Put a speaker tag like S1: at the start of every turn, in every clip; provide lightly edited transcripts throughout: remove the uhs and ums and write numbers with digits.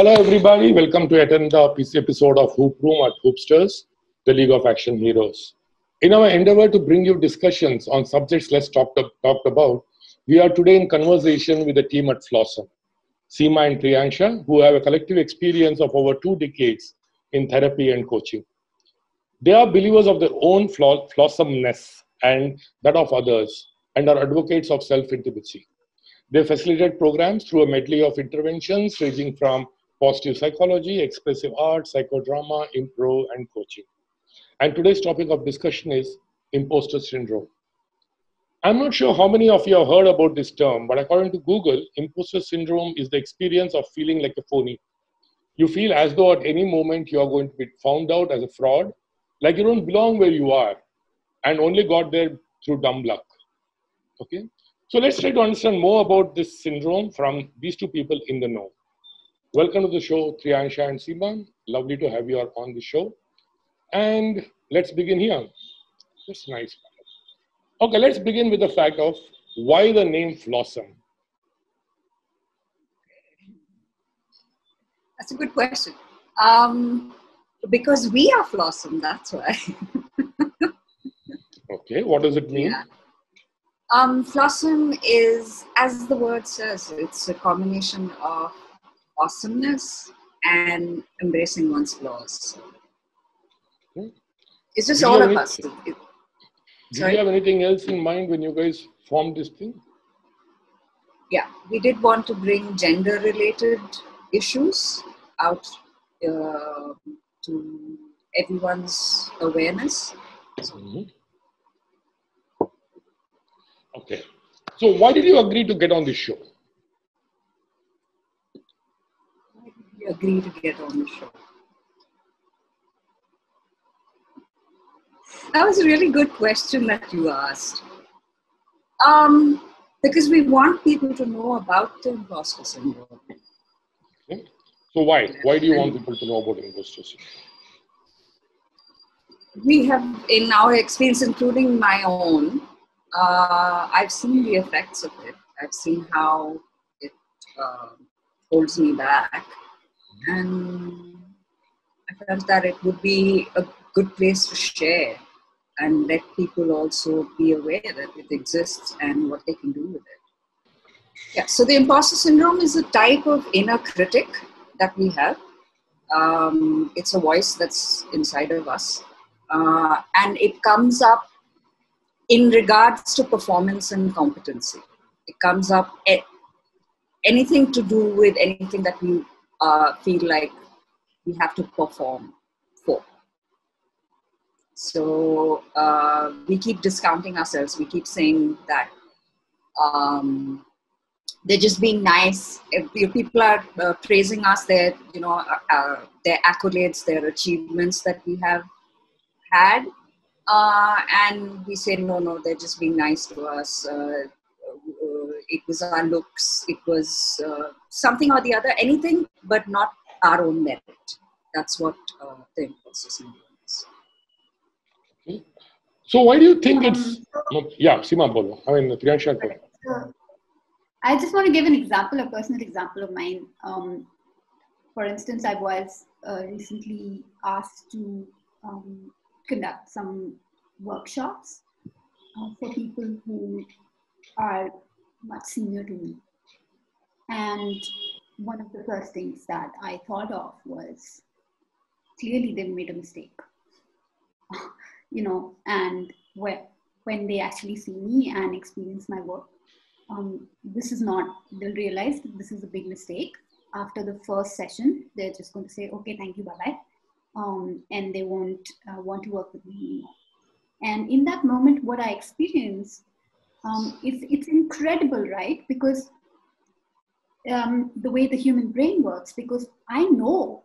S1: Hello everybody, welcome to attend the PC episode of Hoop Room at Hoopsters, the League of Action Heroes. In our endeavor to bring you discussions on subjects less talked about, we are today in conversation with the team at Flawsome, Seema and Triansha, who have a collective experience of over 2 decades in therapy and coaching. They are believers of their own flawsomeness and that of others, and are advocates of self-intimacy. They facilitate programs through a medley of interventions ranging from positive psychology, expressive art, psychodrama, improv, and coaching. And today's topic of discussion is Imposter Syndrome. I'm not sure how many of you have heard about this term, but according to Google, Imposter Syndrome is the experience of feeling like a phony. You feel as though at any moment you are going to be found out as a fraud, like you don't belong where you are, and only got there through dumb luck. Okay? So let's try to understand more about this syndrome from these two people in the know. Welcome to the show, Triansha and Seema. Lovely to have you on the show. And let's begin here. That's nice. Okay, let's begin with the fact of why the name Flawsome.
S2: That's a good question. Because we are Flawsome, that's why.
S1: Okay, what does it mean?
S2: Yeah. Flawsome is, as the word says, it's a combination of awesomeness and embracing one's flaws.
S1: Okay.
S2: It's just all of us.
S1: Did you have anything else in mind when you guys formed this thing?
S2: Yeah, we did want to bring gender-related issues out to everyone's awareness.
S1: Mm-hmm. Okay. So why did you agree to get on this show?
S2: Why did we agree to get on the show? That was a really good question that you asked. Because we want people to know about the Imposter Syndrome.
S1: Okay. So why? Why do you want people to know about Imposter Syndrome?
S2: We have, in our experience, including my own, I've seen the effects of it. I've seen how it holds me back. And I felt that it would be a good place to share and let people also be aware that it exists and what they can do with it. Yeah, so the Imposter Syndrome is a type of inner critic that we have. It's a voice that's inside of us. And it comes up in regards to performance and competency. It comes up at anything to do with anything that we feel like we have to perform for. So we keep discounting ourselves. We keep saying that they're just being nice. If people are praising us, their accolades, their achievements that we have had. And we say, no, they're just being nice to us. It was our looks. It was something or the other, anything, but not our own merit. That's what the Imposter Syndrome is.
S1: Okay. So why do you think it's... Yeah, Seema, bolo. I mean, Triansha.
S3: So I just want to give an example, a personal example of mine. For instance, I was recently asked to conduct some workshops for people who are much senior to me. And one of the first things that I thought of was, clearly they've made a mistake. And when they actually see me and experience my work, they'll realize that this is a big mistake. After the first session, they're just going to say, okay, thank you, bye-bye. And they won't want to work with me anymore. And in that moment, what I experienced, it's incredible, right? Because the way the human brain works, because I know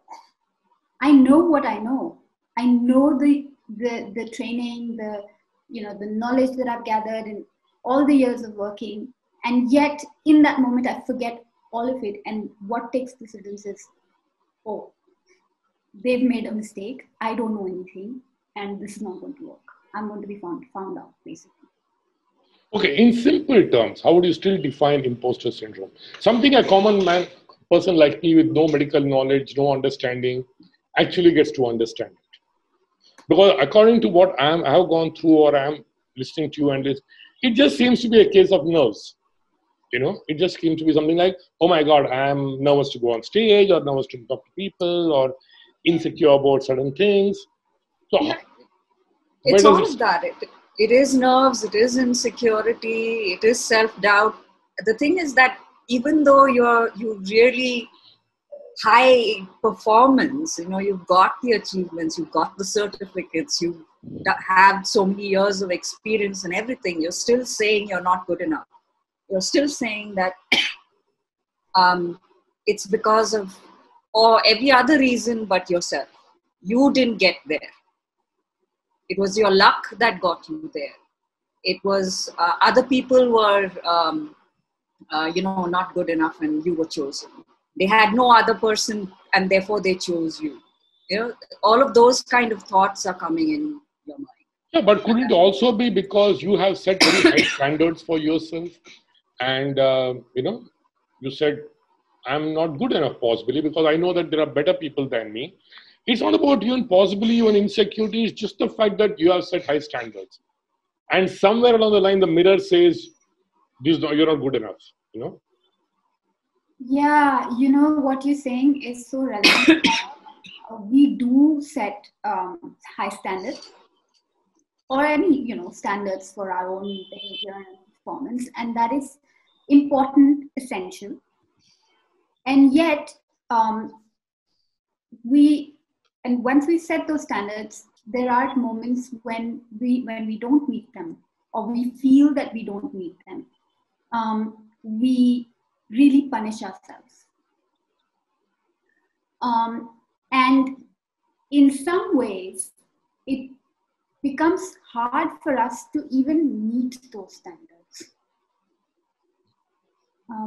S3: what I know. I know the training, the knowledge that I've gathered in all the years of working, and yet in that moment I forget all of it. And what takes precedence is, oh, they've made a mistake. I don't know anything, and this is not going to work. I'm going to be found out, basically.
S1: Okay, in simple terms, how would you still define imposter syndrome? Something a common man person like me with no medical knowledge, no understanding, actually gets to understand it. Because according to what I have gone through or I am listening to you and this, it just seems to be a case of nerves. It just seems to be something like, oh my God, I am nervous to go on stage or nervous to talk to people or insecure about certain things. So
S2: Yeah.
S1: where
S2: It's
S1: does
S2: all of that. It is nerves, it is insecurity, it is self-doubt. The thing is that even though you really high performance, you've got the achievements, you've got the certificates, you have so many years of experience and everything, you're still saying you're not good enough. You're still saying that it's because of or every other reason but yourself. You didn't get there. It was your luck that got you there. It was other people were, not good enough and you were chosen. They had no other person and therefore they chose you. All of those kind of thoughts are coming in your mind.
S1: Yeah, but could it also be because you have set very high standards for yourself and, you said, I'm not good enough possibly because I know that there are better people than me. It's not about you and possibly your insecurity. It's just the fact that you have set high standards. And somewhere along the line, the mirror says, you're not good enough,
S3: Yeah, what you're saying is so relevant. We do set high standards or any, standards for our own behavior and performance. And that is important, essential. And yet, once we set those standards, there are moments when we don't meet them, or we feel that we don't meet them. We really punish ourselves. And in some ways, it becomes hard for us to even meet those standards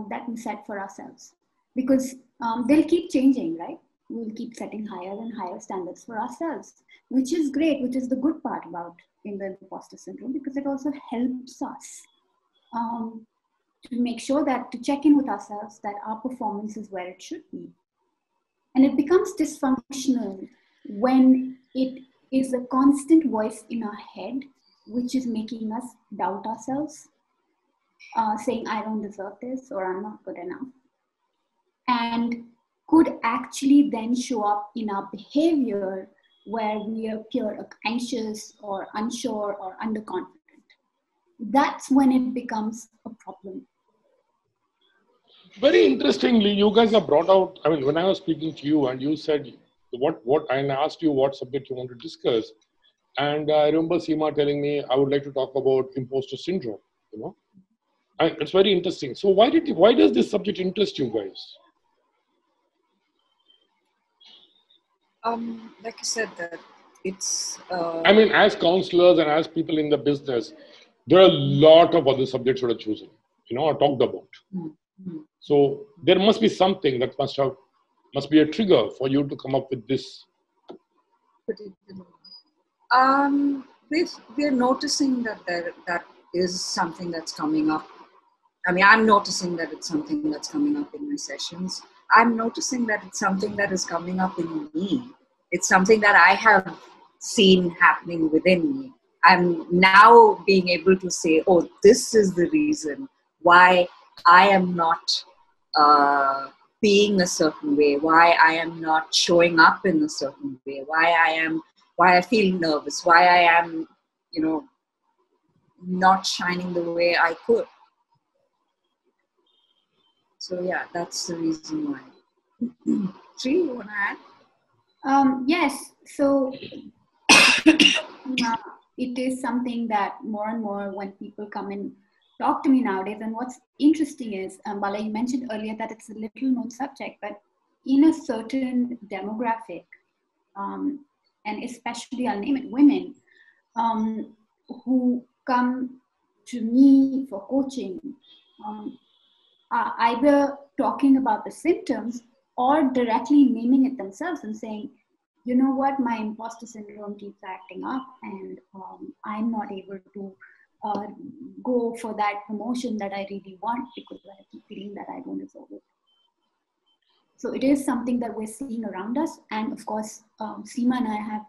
S3: that we set for ourselves. Because they'll keep changing, right? We'll keep setting higher and higher standards for ourselves, which is great, which is the good part about in the imposter syndrome, because it also helps us to make sure that, to check in with ourselves, that our performance is where it should be. And it becomes dysfunctional when it is a constant voice in our head, which is making us doubt ourselves, saying, I don't deserve this, or I'm not good enough. And could actually then show up in our behavior where we appear anxious or unsure or underconfident. That's when it becomes a problem.
S1: Very interestingly, you guys have brought out, when I was speaking to you and you said and I asked you what subject you want to discuss. And I remember Seema telling me, I would like to talk about imposter syndrome, And it's very interesting. So why does this subject interest you guys?
S2: Like I said, that it's.
S1: As counselors and as people in the business, there are a lot of other subjects that are chosen, or talked about.
S2: Mm-hmm.
S1: So there must be something that must be a trigger for you to come up with this.
S2: We're noticing that is something that's coming up. I'm noticing that it's something that's coming up in my sessions. I'm noticing that it's something that is coming up in me. It's something that I have seen happening within me. I'm now being able to say, oh, this is the reason why I am not being a certain way, why I am not showing up in a certain way, why I feel nervous, why I am, not shining the way I could. So yeah, that's the reason why. Tri, you want to add?
S3: Yes. So it is something that more and more when people come and talk to me nowadays, and what's interesting is, Bala, you mentioned earlier that it's a little known subject, but in a certain demographic, and especially I'll name it women, who come to me for coaching, are either talking about the symptoms or directly naming it themselves and saying, you know what, my imposter syndrome keeps acting up and I'm not able to go for that promotion that I really want because I keep feeling that I don't deserve it. So it is something that we're seeing around us. And of course, Seema and I have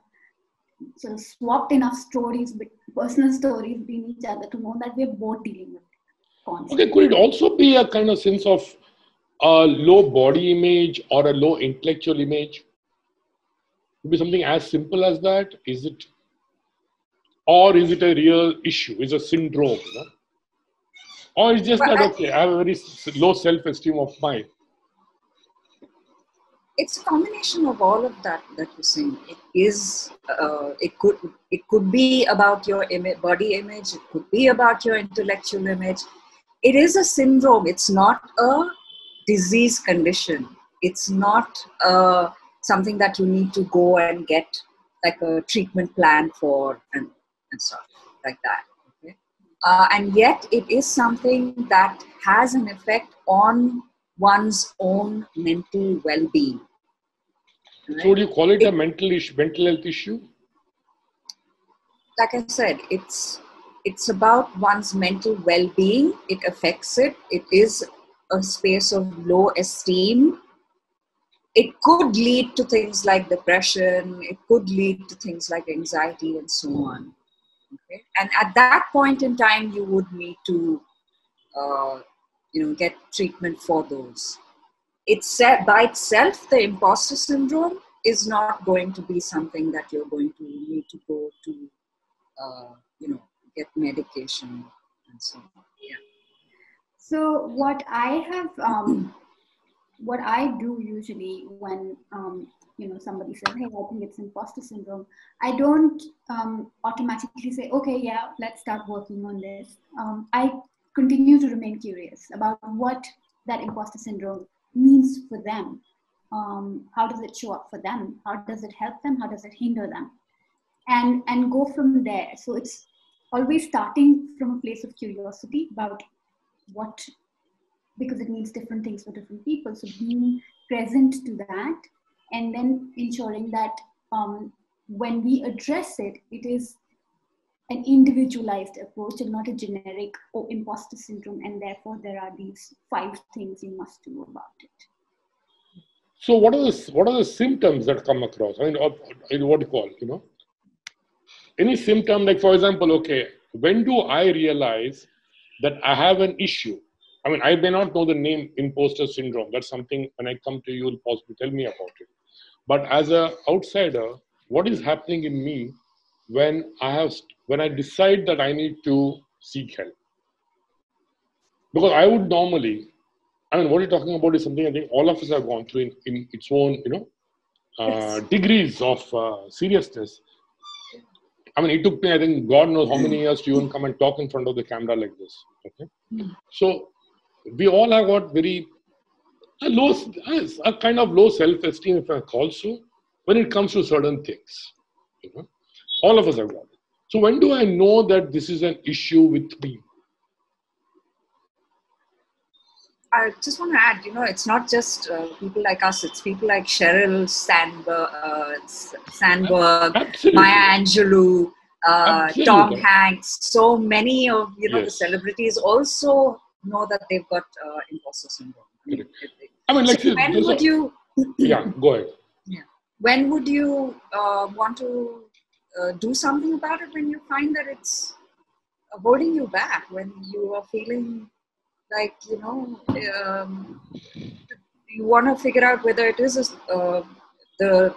S3: sort of swapped enough stories, personal stories between each other to know that we're both dealing with it constantly.
S1: Okay, could it also be a kind of sense of a low body image or a low intellectual image? Could be something as simple as that? Is it, or is it a real issue? Is it a syndrome? You know? Or it's just that, okay, I have a very low self-esteem of mine.
S2: It's a combination of all of that you're saying. It is. It could be about your body image. It could be about your intellectual image. It is a syndrome. It's not a disease condition. It's not something that you need to go and get like a treatment plan for and stuff like that. Okay? And yet, it is something that has an effect on one's own mental well-being. Right?
S1: So would you call it a mental health issue?
S2: Like I said, it's about one's mental well-being. It affects it. It is a space of low esteem. It could lead to things like depression. It could lead to things like anxiety and so on. Okay? And at that point in time, you would need to, get treatment for those. It's by itself, the imposter syndrome is not going to be something that you're going to need to go to, get medication and so on. Yeah.
S3: So what I do usually when somebody says, "Hey, I think it's imposter syndrome," I don't automatically say, "Okay, yeah, let's start working on this." I continue to remain curious about what that imposter syndrome means for them. How does it show up for them? How does it help them? How does it hinder them? And go from there. So it's always starting from a place of curiosity about what, because it means different things for different people. So being present to that, and then ensuring that when we address it, it is an individualized approach and not a generic imposter syndrome, and therefore there are these 5 things you must do about it.
S1: So what are the symptoms that come across? I mean, what do you call, any symptom, like for example, okay, when do I realize that I have an issue? I mean, I may not know the name imposter syndrome. That's something when I come to you, you'll possibly tell me about it. But as an outsider, what is happening in me when I decide that I need to seek help? Because I would normally, what you're talking about is something I think all of us have gone through in its own, degrees of seriousness. I mean, it took me, I think, God knows how many years to even come and talk in front of the camera like this. Okay, so we all have got a kind of low self-esteem, if I call so, when it comes to certain things. All of us have got it. So when do I know that this is an issue with me?
S2: I just want to add, it's not just people like us. It's people like Sheryl Sandberg, Maya Angelou, Tom Hanks. So many of the celebrities also know that they've got imposter syndrome. When would you?
S1: Yeah, go ahead.
S2: Yeah. When would you want to do something about it? When you find that it's holding you back, when you are feeling like, you want to figure out whether it is the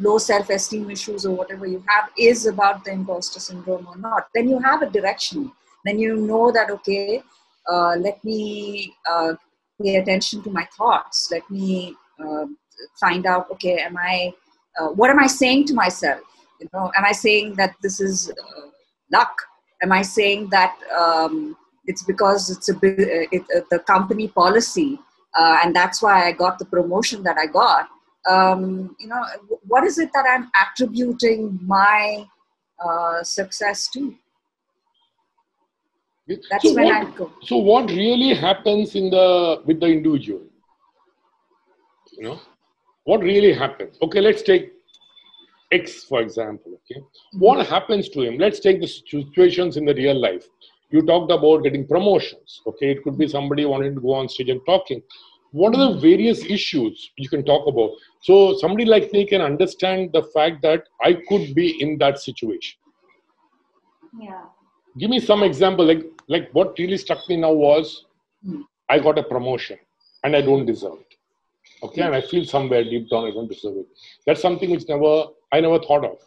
S2: low self-esteem issues or whatever you have is about the imposter syndrome or not. Then you have a direction. Then you know that, okay, let me pay attention to my thoughts. Let me find out, okay, what am I saying to myself? Am I saying that this is luck? Am I saying that it's because it's the company policy and that's why I got the promotion that I got? What is it that I'm attributing my success to? That's when I go.
S1: So what really happens with the individual? What really happens? Okay, let's take X, for example. Okay, what happens to him? Let's take the situations in the real life. You talked about getting promotions. Okay, it could be somebody wanting to go on stage and talking. what are the various issues you can talk about? So somebody like me can understand the fact that I could be in that situation.
S3: Yeah.
S1: Give me some example. Like what really struck me now was I got a promotion and I don't deserve it. Okay, and I feel somewhere deep down I don't deserve it. That's something which I never thought of.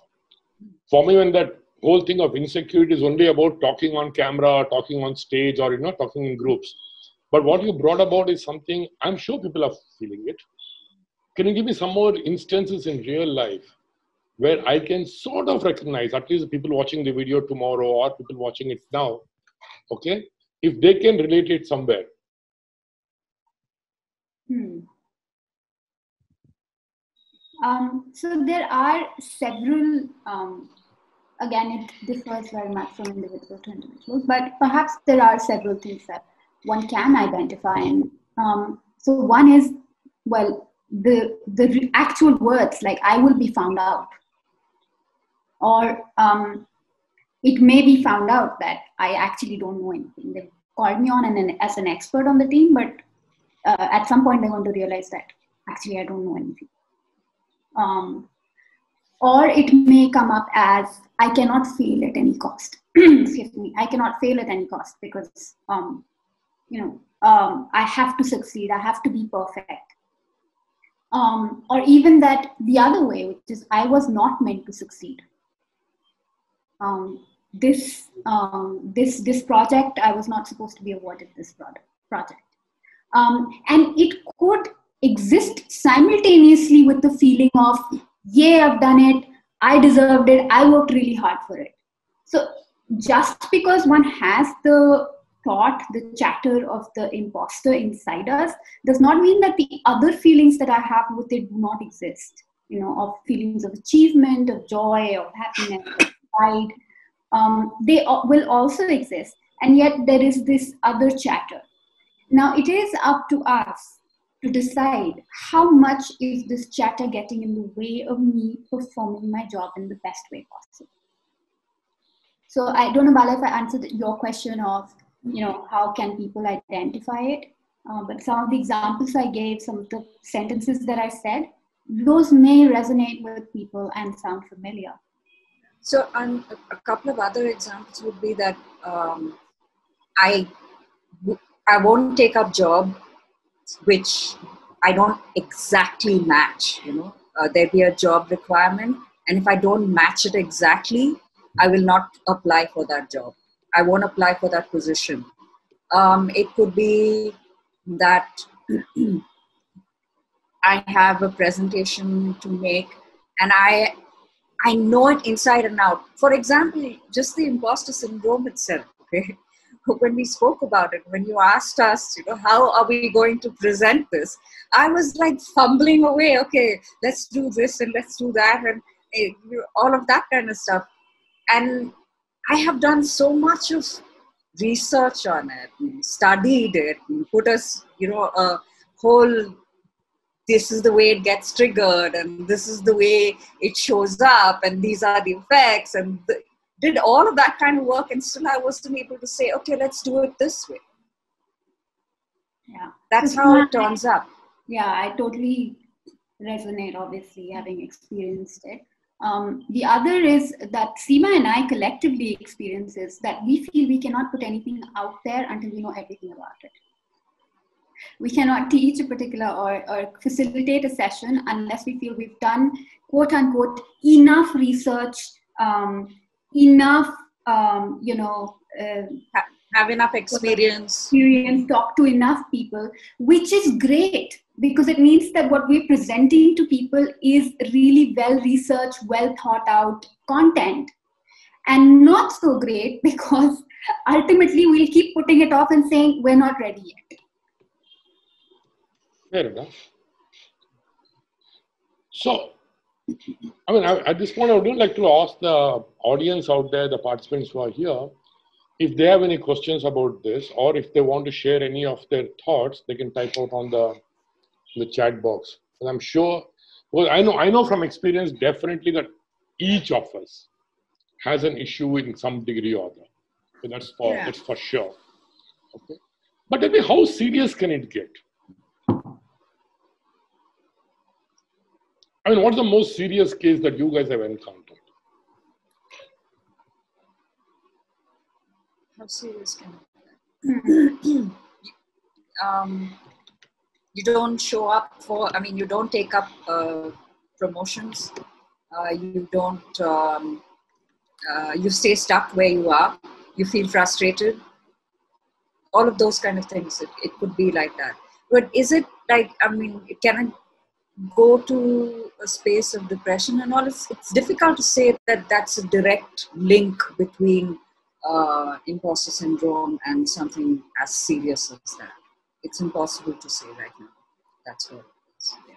S1: For me, when that whole thing of insecurity is only about talking on camera, talking on stage, or talking in groups. But what you brought about is something I'm sure people are feeling it. Can you give me some more instances in real life where I can sort of recognize, at least the people watching the video tomorrow or people watching it now, okay, if they can relate it somewhere?
S3: So there are several, again, it differs very much from individual to individual, but perhaps there are several things that one can identify. And so one is, well, the actual words, like I will be found out, or it may be found out that I actually don't know anything. They called me on as an expert on the team, but at some point they're going to realize that actually I don't know anything. Or it may come up as I cannot fail at any cost. Excuse me, I cannot fail at any cost because I have to succeed. I have to be perfect. Or even that the other way, which is I was not meant to succeed. This project, I was not supposed to be awarded this project. And it could exist simultaneously with the feeling of, yeah, I've done it, I deserved it, I worked really hard for it. So just because one has the thought, the chatter of the imposter inside us, does not mean that the other feelings that I have with it do not exist. Of feelings of achievement, of joy, of happiness, of pride. They will also exist. And yet there is this other chatter. Now it is up to us to decide how much is this chatter getting in the way of me performing my job in the best way possible. So I don't know, Bala, if I answered your question of, how can people identify it? But some of the examples I gave, some of the sentences that I said, those may resonate with people and sound familiar.
S2: So a couple of other examples would be that I won't take up job which I don't exactly match. There'll be a job requirement, and if I don't match it exactly, I will not apply for that job. I won't apply for that position. It could be that I have a presentation to make, and I know it inside and out. For example, just the imposter syndrome itself. Okay? When we spoke about it, when you asked us, how are we going to present this? I was like fumbling away. Okay, let's do this and let's do that and all of that kind of stuff. And I have done so much of research on it, and studied it, and put us, a whole, this is the way it gets triggered, and this is the way it shows up, and these are the effects, and did all of that kind of work, and still I wasn't able to say, okay, let's do it this way.
S3: Yeah.
S2: That's how it turns up.
S3: Yeah, I totally resonate, obviously, having experienced it. The other is that Seema and I collectively experience is that we feel we cannot put anything out there until we know everything about it. We cannot teach a particular or facilitate a session unless we feel we've done, quote unquote, enough research, enough,
S2: have enough experience,
S3: talk to enough people, which is great because it means that what we're presenting to people is really well-researched, well-thought-out content. And not so great because ultimately we'll keep putting it off and saying, we're not ready yet.
S1: Fair enough. So, at this point, I would like to ask the audience out there, the participants who are here, if they have any questions about this, or if they want to share any of their thoughts, they can type out on the chat box. And I'm sure, well, I know from experience, definitely that each of us has an issue in some degree or other. So that's for sure. Okay. But how serious can it get? I mean, what's the most serious case that you guys have encountered?
S2: How serious can it be? You don't show up for, I mean, you don't take up promotions. You don't, you stay stuck where you are. You feel frustrated. All of those kind of things. It could be like that. But is it like, I mean, can it go to a space of depression and all? It's difficult to say that that's a direct link between imposter syndrome and something as serious as that. It's impossible to say right now. That's what it is. Yeah.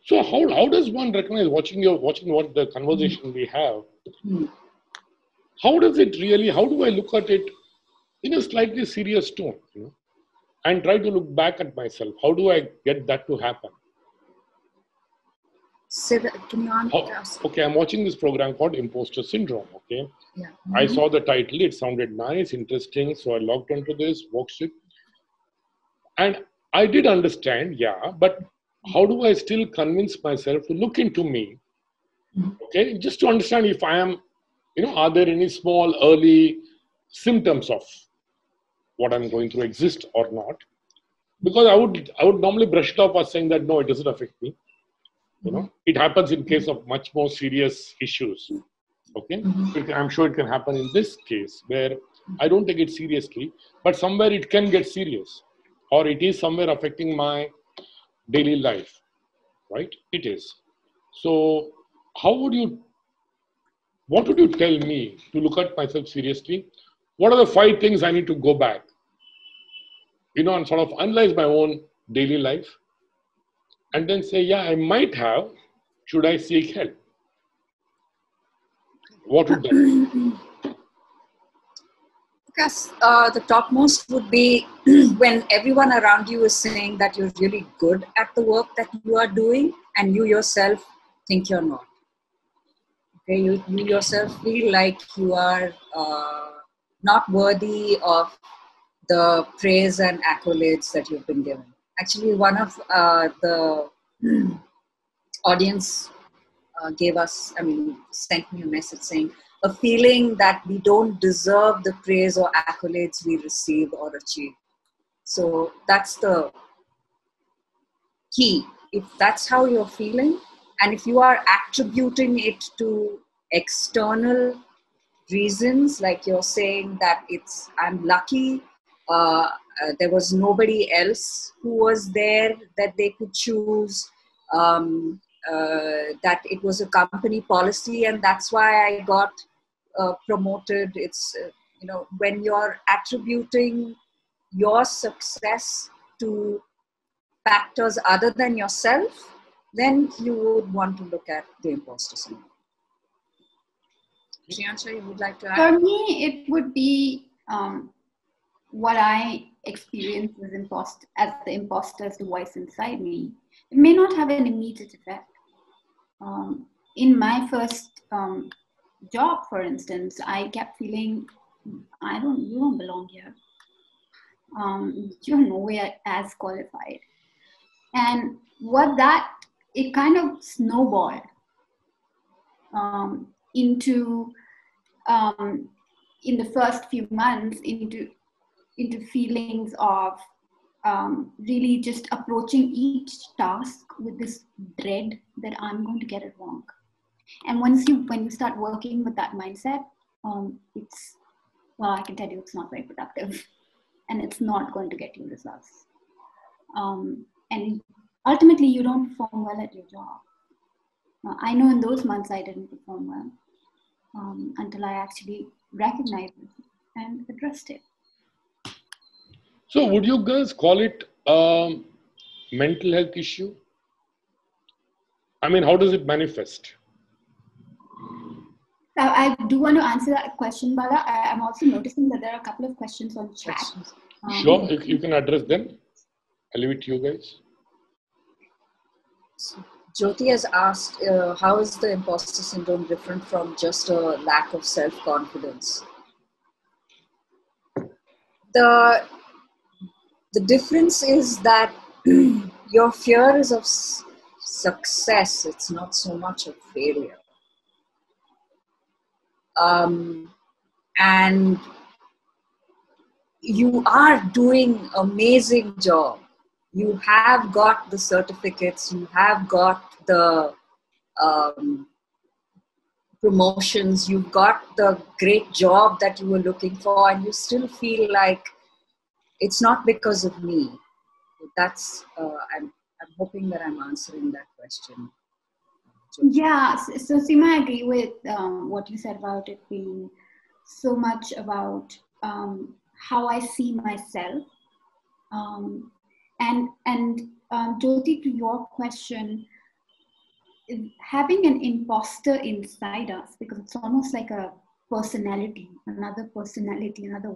S1: So how does one recognize, watching what the conversation we have, how does it really, how do I look at it in a slightly serious tone, you know, and try to look back at myself? How do I get that to happen?
S2: Say that, can you answer?
S1: Okay, I'm watching this program called Imposter Syndrome, okay?
S2: Yeah.
S1: I saw the title, it sounded nice, interesting, so I logged onto this, watched it. And I did understand, yeah, but how do I still convince myself to look into me, okay, just to understand if I am, you know, are there any small early symptoms of what I'm going through exist or not? Because I would normally brush it off as saying that no, it doesn't affect me. You know, it happens in case of much more serious issues. Okay, I'm sure it can happen in this case where I don't take it seriously, but somewhere it can get serious, or it is somewhere affecting my daily life, right? It is. So, what would you tell me to look at myself seriously? What are the 5 things I need to go back, you know, and sort of analyze my own daily life, and then say, yeah, I might have. Should I seek help? What would that be?
S2: Because the topmost would be when everyone around you is saying that you're really good at the work that you are doing, and you yourself think you're not. Okay, you yourself feel like you are not worthy of the praise and accolades that you've been given. Actually, one of the audience sent me a message saying a feeling that we don't deserve the praise or accolades we receive or achieve. So that's the key. If that's how you're feeling, and if you are attributing it to external reasons, like you're saying that I'm lucky, there was nobody else who was there that they could choose, that it was a company policy and that's why I got promoted. It's, when you're attributing your success to factors other than yourself, then you would want to look at the imposter syndrome. Triansha, you would like to add?
S3: For me, it would be what I experience as the imposter's voice inside me. It may not have an immediate effect. In my first job, for instance, I kept feeling, you don't belong here. You're nowhere as qualified. And it kind of snowballed into, in the first few months, into feelings of really just approaching each task with this dread that I'm going to get it wrong. And when you start working with that mindset, I can tell you it's not very productive, and it's not going to get you results. And ultimately, you don't perform well at your job. I know in those months I didn't perform well until I actually recognized it and addressed it.
S1: So would you guys call it a mental health issue? I mean, how does it manifest?
S3: I do want to answer that question, Bala. I'm also noticing that there are a couple of questions on chat.
S1: Sure, you can address them. I'll leave it to you guys.
S2: Jyoti has asked, how is the imposter syndrome different from just a lack of self-confidence? The difference is that your fear is of success. It's not so much a failure. And you are doing amazing job. You have got the certificates, you have got the promotions, you've got the great job that you were looking for, and you still feel like it's not because of me. That's I'm hoping that I'm answering that question.
S3: Yeah, so Seema, I agree with what you said about it being so much about how I see myself. And Jyoti, to your question, having an imposter inside us, because it's almost like a personality, another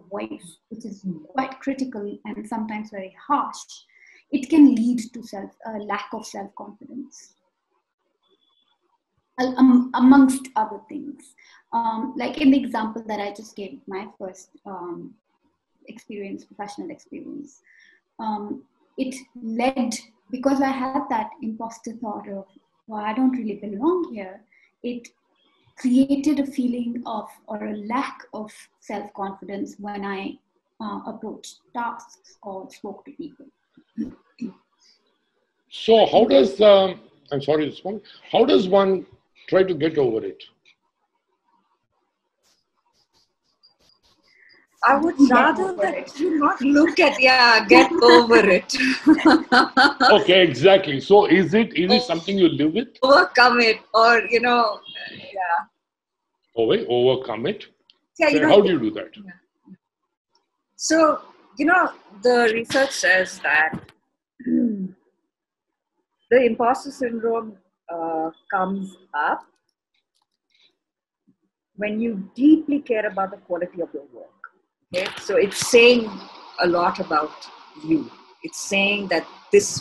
S3: voice, which is quite critical and sometimes very harsh, it can lead to a lack of self-confidence. Amongst other things. Like in the example that I just gave, my first professional experience, it led, because I had that imposter thought of, well, I don't really belong here, it created a feeling of, or a lack of self-confidence when I approached tasks or spoke to people.
S1: So how does, I'm sorry, this one, how does one try to get over it?
S2: I would rather that you not look at, get over it.
S1: Okay, exactly. So is it something you live with?
S2: Overcome it, or,
S1: Overcome it?
S2: Yeah,
S1: how do you do that?
S2: Yeah. So, the research says that the imposter syndrome comes up when you deeply care about the quality of your work. Okay? So it's saying a lot about you. It's saying that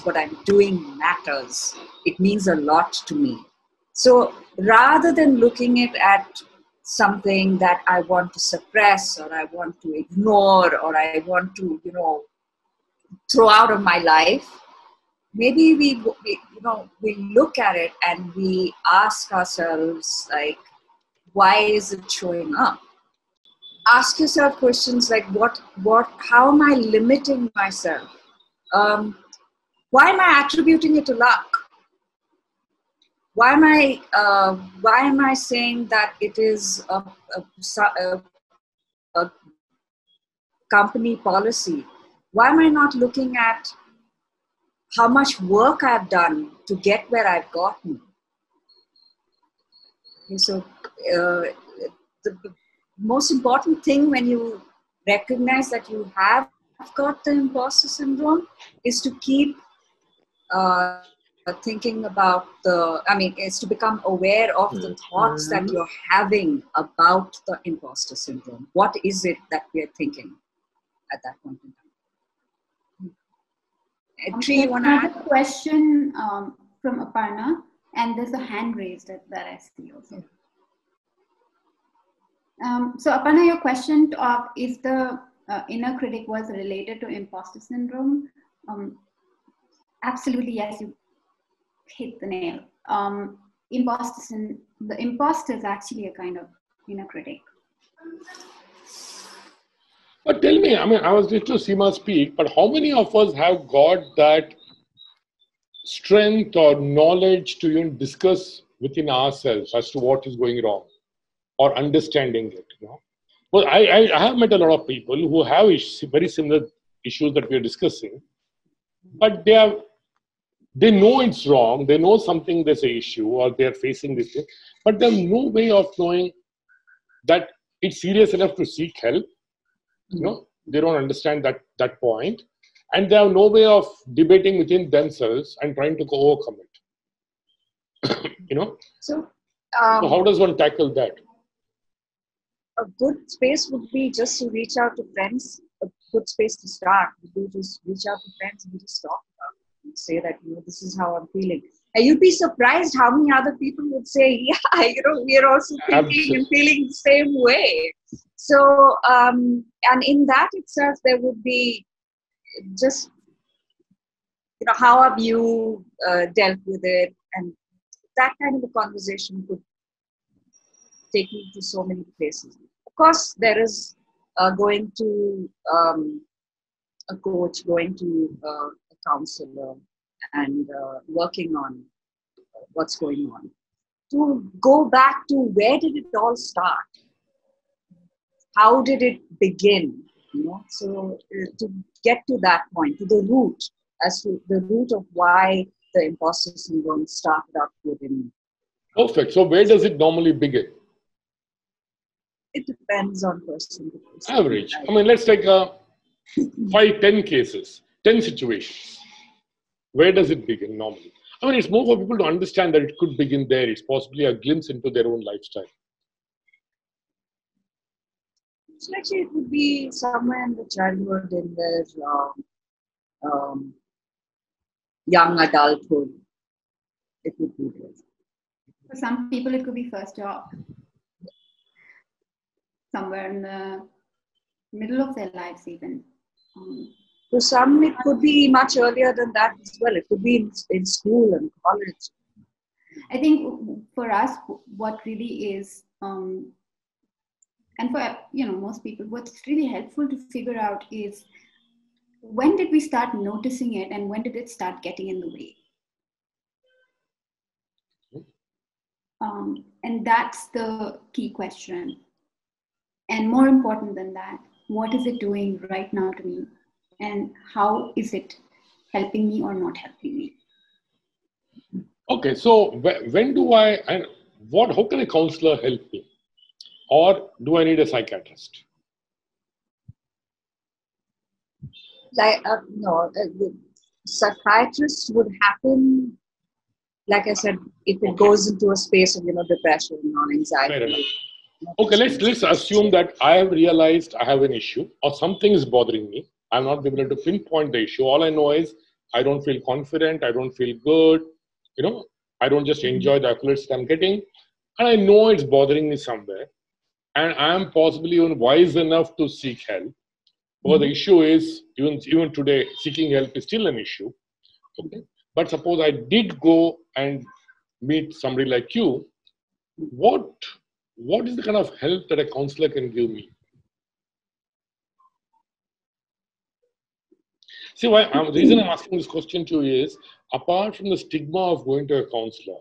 S2: what I'm doing matters. It means a lot to me. So rather than looking at something that I want to suppress, or I want to ignore, or I want to, throw out of my life, maybe we look at it and we ask ourselves, like, why is it showing up? Ask yourself questions like, how am I limiting myself? Why am I attributing it to luck? Why am I saying that it is a company policy? Why am I not looking at how much work I've done to get where I've gotten? Okay, so the most important thing when you recognize that you have got the imposter syndrome is to keep thinking about is to become aware of the thoughts that you're having about the imposter syndrome. What is it that we're thinking at that point in time?
S3: There's another question from Aparna, and there's a hand raised that I see also. So Aparna, your question of is the inner critic was related to imposter syndrome? Absolutely, yes, you hit the nail. The imposter is actually a kind of inner critic.
S1: But tell me, I was listening to Seema speak, but how many of us have got that strength or knowledge to even discuss within ourselves as to what is going wrong, or understanding it? Well, I have met a lot of people who have very similar issues that we are discussing, but they know it's wrong, they know something, there's an issue, or they're facing this thing, but they have no way of knowing that it's serious enough to seek help. They don't understand that point, and they have no way of debating within themselves and trying to overcome it. So how does one tackle that?
S2: A good space would be just to reach out to friends. A good space to start would be just reach out to friends and just talk about it and say that, this is how I'm feeling. And you'd be surprised how many other people would say, yeah, we're also thinking and feeling the same way. So, and in that itself, there would be just, how have you dealt with it? And that kind of a conversation could take you to so many places. Of course, there is going to a coach, going to a counselor, and working on what's going on. To go back to where did it all start? How did it begin? So to get to that point, to the root, as to the root of why the imposter syndrome started up within me.
S1: Perfect. So where does it normally begin?
S2: It depends on person to person.
S1: Average. I mean, let's take 5, 10 cases, 10 situations. Where does it begin normally? I mean, it's more for people to understand that it could begin there. It's possibly a glimpse into their own lifestyle.
S2: So actually, it would be somewhere in the childhood, in their young adulthood. It would be there.
S3: For some people, it could be first job. Somewhere in the middle of their lives, even.
S2: For some, it could be much earlier than that as well. It could be in school and college.
S3: I think for us, what really is, and for most people, what's really helpful to figure out is when did we start noticing it and when did it start getting in the way? And that's the key question. And more important than that, what is it doing right now to me? And how is it helping me or not helping me?
S1: Okay, so when do how can a counselor help me? Or do I need a psychiatrist?
S2: No, the psychiatrist would happen, like I said, if it goes into a space of depression or anxiety.
S1: Fair enough. Okay, let's assume that I have realized I have an issue or something is bothering me. I'm not able to pinpoint the issue. All I know is I don't feel confident. I don't feel good. I don't just enjoy the accolades that I'm getting. And I know it's bothering me somewhere. And I am possibly even wise enough to seek help. But the issue is, even today, seeking help is still an issue. Okay? But suppose I did go and meet somebody like you, what is the kind of help that a counselor can give me? See, the reason I'm asking this question to you is, apart from the stigma of going to a counselor,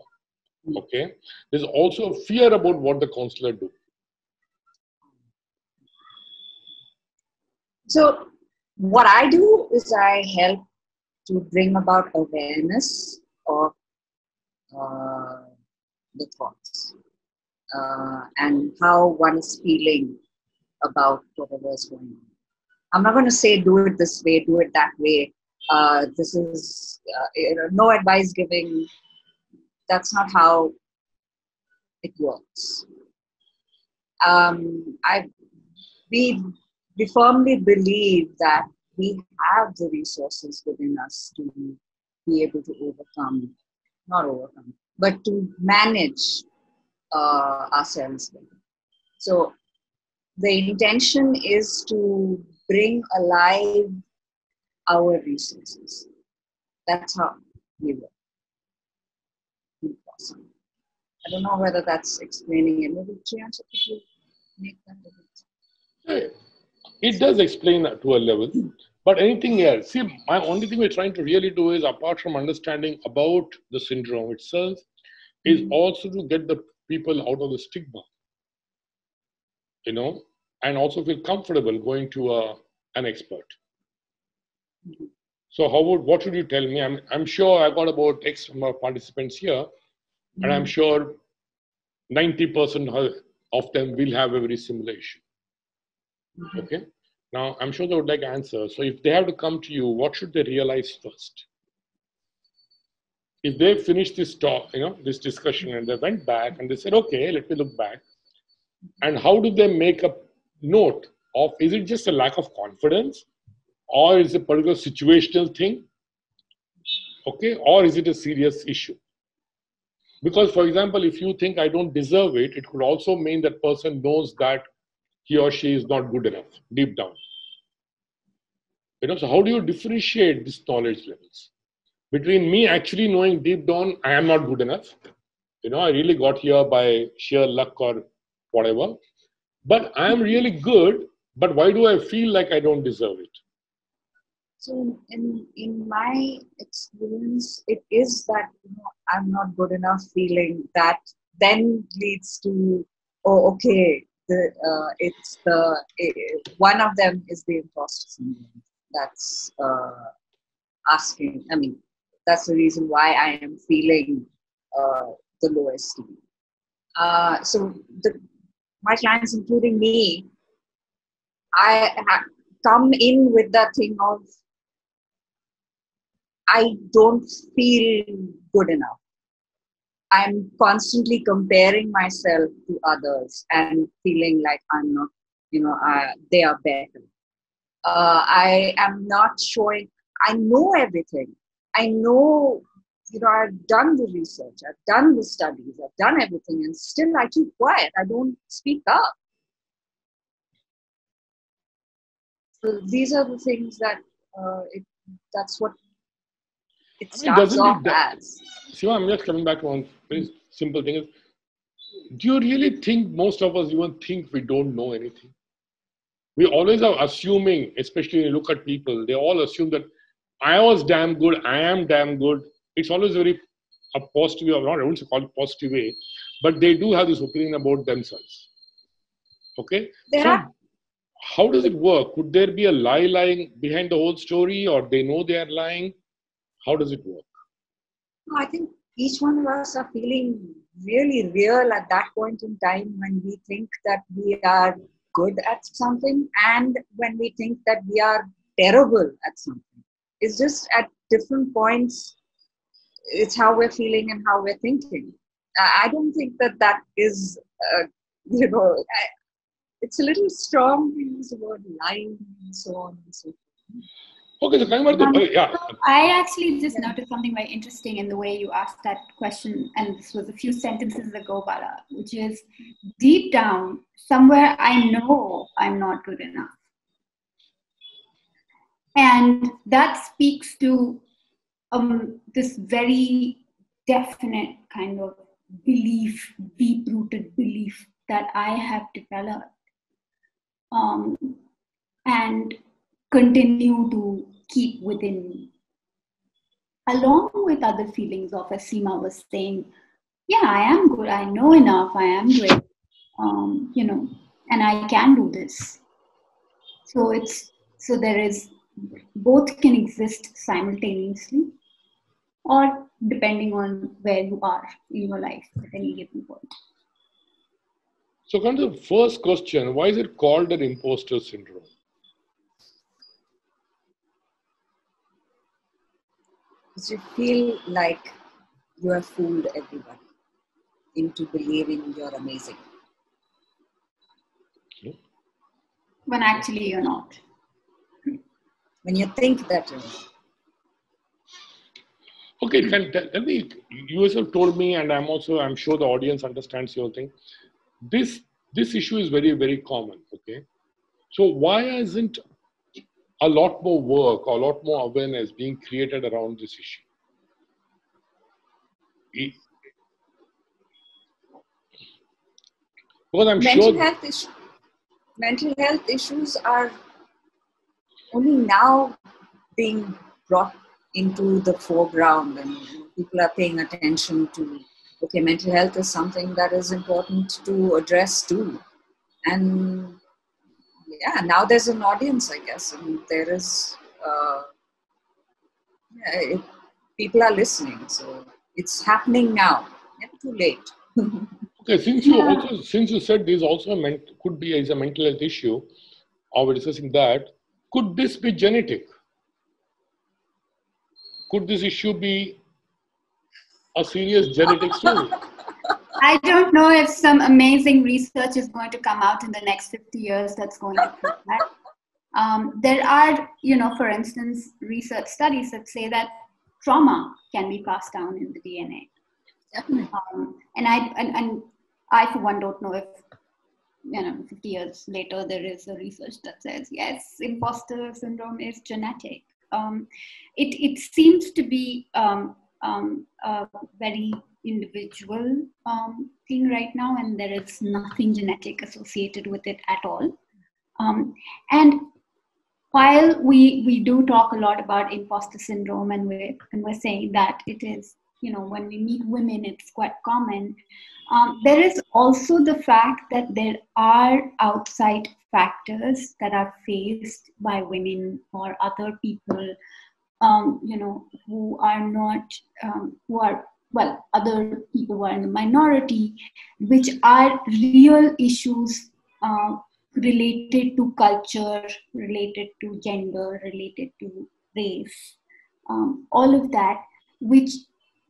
S1: okay, there's also a fear about what the counselor do.
S2: So what I do is I help to bring about awareness of the thoughts and how one is feeling about whatever is going on. I'm not going to say do it this way, do it that way. This is no advice giving. That's not how it works. We firmly believe that we have the resources within us to be able to but to manage ourselves. So the intention is to bring alive our resources. That's how we work. I don't know whether that's explaining it. Maybe Triansha, could you make that difference?
S1: It does explain to a level, but anything else? See, my only thing we're trying to really do is, apart from understanding about the syndrome itself, is also to get the people out of the stigma, and also feel comfortable going to an expert. So what should you tell me? I'm sure I've got about X number of participants here, and I'm sure 90% of them will have a very similar issue. Okay. Now, I'm sure they would like answers. So if they have to come to you, what should they realize first? If they finished this talk, this discussion, and they went back and they said, okay, let me look back. And how do they make a note of, is it just a lack of confidence? Or is it a particular situational thing? Okay. Or is it a serious issue? Because, for example, if you think I don't deserve it, it could also mean that person knows that he or she is not good enough deep down. So how do you differentiate these knowledge levels? between me actually knowing deep down I am not good enough. I really got here by sheer luck or whatever. But I am really good, but why do I feel like I don't deserve it?
S2: So in my experience, it is that I'm not good enough feeling that then leads to, oh, okay, one of them is the imposter syndrome. That's asking. I mean, that's the reason why I am feeling the low esteem. So my clients, including me, come in with that thing of I don't feel good enough. I'm constantly comparing myself to others and feeling like I'm not, they are better. I am not showing, I know everything. I know, I've done the research, I've done the studies, I've done everything, and still I keep quiet. I don't speak up. So these are the things that, that's what it starts off as.
S1: Seema, I'm just coming back to one very simple thing. Do you really think most of us even think we don't know anything? We always are assuming, especially when you look at people, they all assume that I was damn good, I am damn good. It's always very a positive, or not, I wouldn't call it positive way, but they do have this opinion about themselves. Okay? How does it work? Could there be a lie lying behind the whole story, or they know they are lying? How does it work?
S2: I think each one of us are feeling really real at that point in time when we think that we are good at something and when we think that we are terrible at something. It's just at different points, it's how we're feeling and how we're thinking. I don't think that is, it's a little strong to use the word lying and so on and so forth.
S1: Okay, so coming back to, yeah.
S3: I actually just noticed something very interesting in the way you asked that question, and this was a few sentences ago, Bala, which is deep down, somewhere I know I'm not good enough. And that speaks to this very definite kind of belief, deep-rooted belief that I have developed and continue to keep within me. Along with other feelings of, as Seema was saying, yeah, I am good, I know enough, I am great, and I can do this. So there is, both can exist simultaneously, or depending on where you are in your life at any given point.
S1: So kind of the first question, why is it called an imposter syndrome?
S2: Because you feel like you have fooled everybody into believing you're amazing.
S1: Okay.
S3: When actually you're not.
S2: When you think that you're not.
S1: Okay, tell me, you yourself told me, and I'm sure the audience understands your thing. This issue is very, very common, okay? So why isn't a lot more work, or a lot more awareness being created around this issue? Because I'm
S2: mental health issues are only now being brought into the foreground, and people are paying attention to, okay, mental health is something that is important to address too. And yeah, now there's an audience, I guess, and there is, people are listening, so it's happening now, never too late.
S1: Okay, since you said this also could be a mental health issue, or we're discussing that, could this be genetic? Could this issue be a serious genetic story?
S3: I don't know if some amazing research is going to come out in the next 50 years that's going to prove that. There are, for instance, research studies that say that trauma can be passed down in the DNA. And I, for one, don't know if, 50 years later, there is a research that says, yes, imposter syndrome is genetic. it seems to be a very individual thing right now, and there is nothing genetic associated with it at all. And while we do talk a lot about imposter syndrome, and we're saying that it is, when we meet women, it's quite common. There is also the fact that there are outside factors that are faced by women or other people, who are not, other people who are in the minority, which are real issues related to culture, related to gender, related to race, all of that, which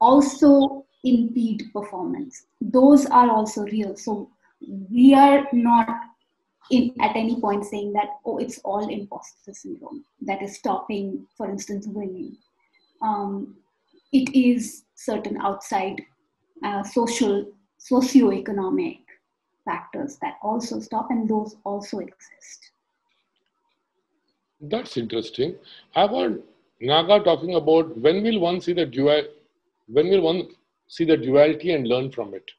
S3: also impede performance. Those are also real. So we are not at any point saying that, oh, it's all imposter syndrome that is stopping, for instance, women. It is certain outside socioeconomic factors that also stop, and those also exist.
S1: That's interesting. I want Naga talking about when will one see the duality and learn from it?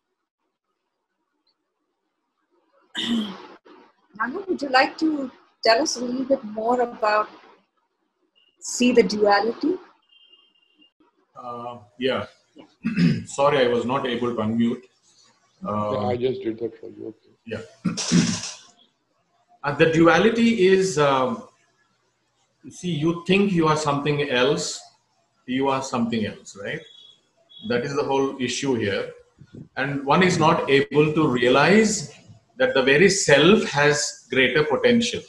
S2: Naga, would you like to tell us a little bit more about see the duality?
S4: Yeah. Sorry, I was not able to unmute.
S1: Yeah, I just did that for you. Okay.
S4: Yeah. The duality is, see, you think you are something else, you are something else, right? That is the whole issue here. And one is not able to realize that the very self has greater potential.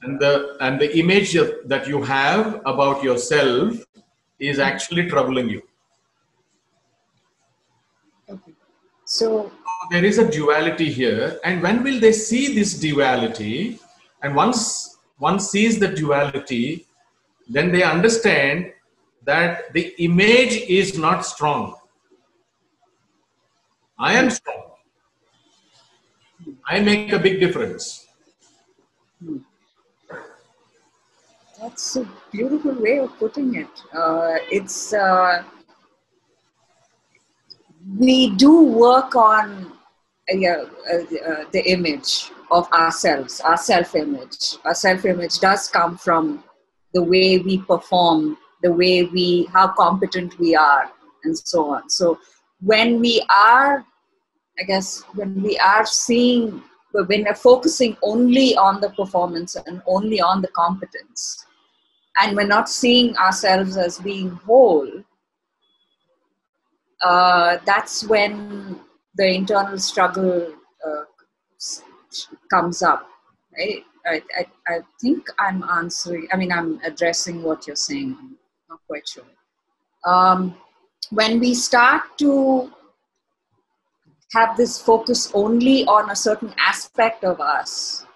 S4: And the image that you have about yourself is actually troubling you.
S2: Okay. So
S4: there is a duality here, and when will they see this duality? And once one sees the duality, then they understand that the image is not strong. I am strong. I make a big difference.
S2: that's a beautiful way of putting it. We do work on the image of ourselves, our self-image. Our self-image does come from the way we perform, the way how competent we are, and so on. So when we are, when we're focusing only on the performance and only on the competence, and we're not seeing ourselves as being whole, that's when the internal struggle comes up, right? I think I'm addressing what you're saying. I'm not quite sure. When we start to have this focus only on a certain aspect of us,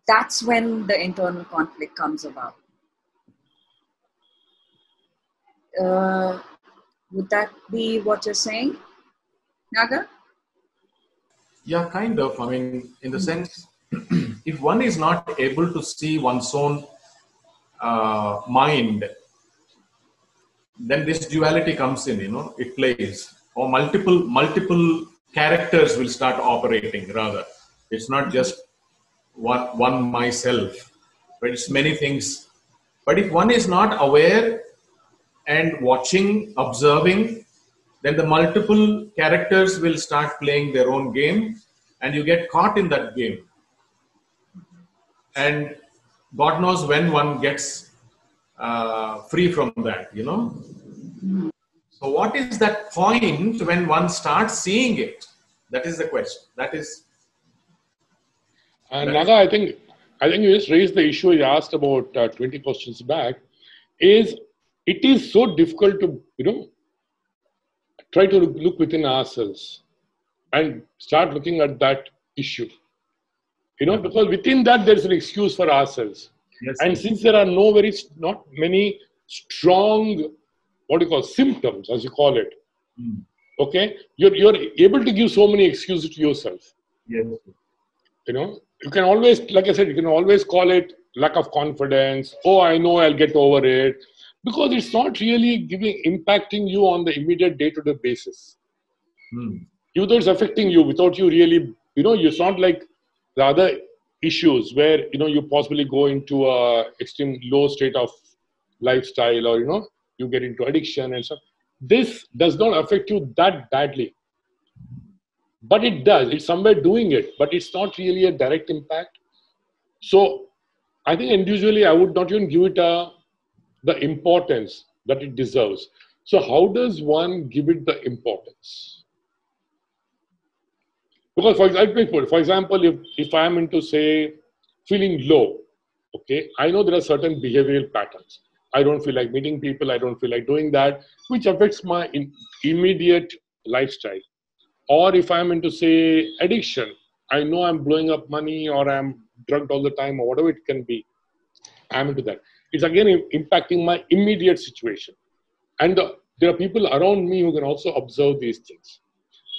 S2: that's when the internal conflict comes about. Would that be what you're saying, Naga?
S4: Yeah, kind of. I mean, in the sense, if one is not able to see one's own mind, then this duality comes in, it plays. Or multiple characters will start operating, rather. It's not just one myself, but it's many things. But if one is not aware and watching, observing, then the multiple characters will start playing their own game, and you get caught in that game. And God knows when one gets free from that, So what is that point when one starts seeing it? That is the question.
S1: Naga, I think you just raised the issue you asked about 20 questions back. It is so difficult to, try to look within ourselves and start looking at that issue. Because within that there is an excuse for ourselves.
S4: Yes,
S1: and since there are not many strong, symptoms, as you call it, okay, you're able to give so many excuses to yourself.
S4: Yes.
S1: You can always, like I said, you can always call it lack of confidence. Oh, I know I'll get over it. Because it's not really impacting you on the immediate day-to-day basis. Either it's affecting you without you really, it's not like the other issues where, you possibly go into a extreme low state of lifestyle, or, you get into addiction and stuff. This does not affect you that badly. But it does. It's somewhere doing it, but it's not really a direct impact. So I think individually, I would not even give it the importance that it deserves. So how does one give it the importance? Because for example, if I am into, say, feeling low, okay, I know there are certain behavioral patterns. I don't feel like meeting people. I don't feel like doing that, which affects my immediate lifestyle. Or if I'm into, say, addiction, I know I'm blowing up money, or I'm drugged all the time, or whatever it can be. I'm into that. It's again impacting my immediate situation. And there are people around me who can also observe these things.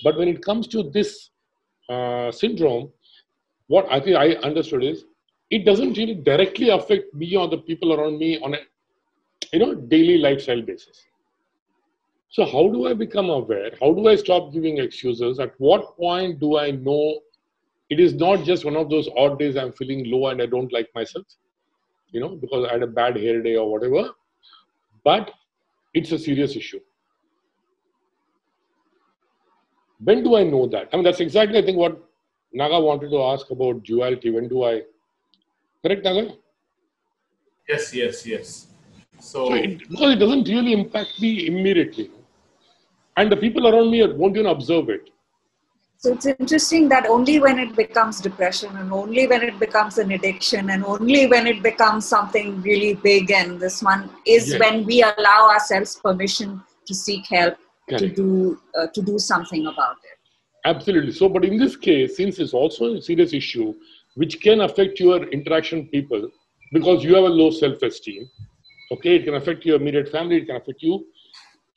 S1: But when it comes to this syndrome, what I think I understood is it doesn't really directly affect me or the people around me on a daily lifestyle basis. So how do I become aware? How do I stop giving excuses? At what point do I know it is not just one of those odd days I'm feeling low and I don't like myself, because I had a bad hair day or whatever, but it's a serious issue. When do I know that? I mean, that's exactly, I think, what Naga wanted to ask about duality. When do I... Correct, Naga?
S4: Yes. So
S1: because it doesn't really impact me immediately. And the people around me won't even observe it.
S2: So it's interesting that only when it becomes depression, and only when it becomes an addiction, and only when it becomes something really big, and this one is when we allow ourselves permission to seek help, to do something about it.
S1: Absolutely. So, but in this case, since it's also a serious issue, which can affect your interaction with people, because you have a low self-esteem, okay, it can affect your immediate family, it can affect you.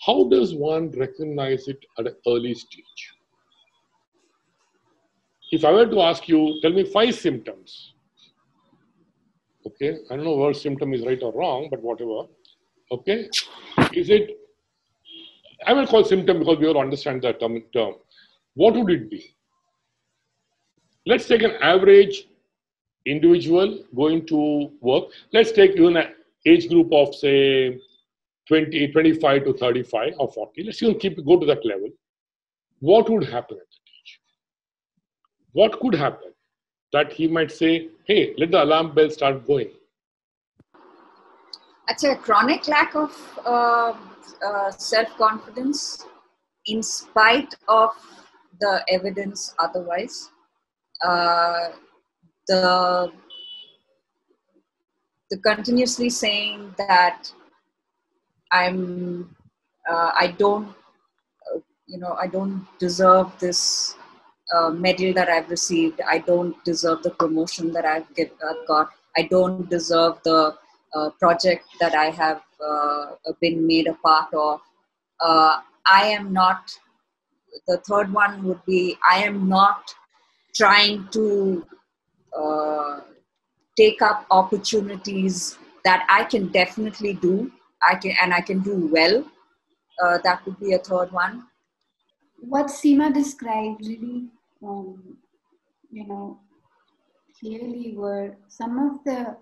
S1: How does one recognize it at an early stage? If I were to ask you, tell me 5 symptoms. Okay, I don't know whether symptom is right or wrong, but whatever. Okay, is it, I will call symptom because we all understand that term. What would it be? Let's take an average individual going to work. Let's take even an age group of, say, 25 to 35 or 40. Let's even go to that level. What would happen at that age? What could happen that he might say, hey, let the alarm bell start going?
S2: I'd say a chronic lack of self-confidence in spite of the evidence otherwise. The continuously saying that I don't deserve this medal that I've received. I don't deserve the promotion that I've got. I don't deserve the project that I have been made a part of. I am not, the third one would be, I am not trying to take up opportunities that I can definitely do. I can do well. That would be a third one.
S3: What Seema described really, clearly were some of the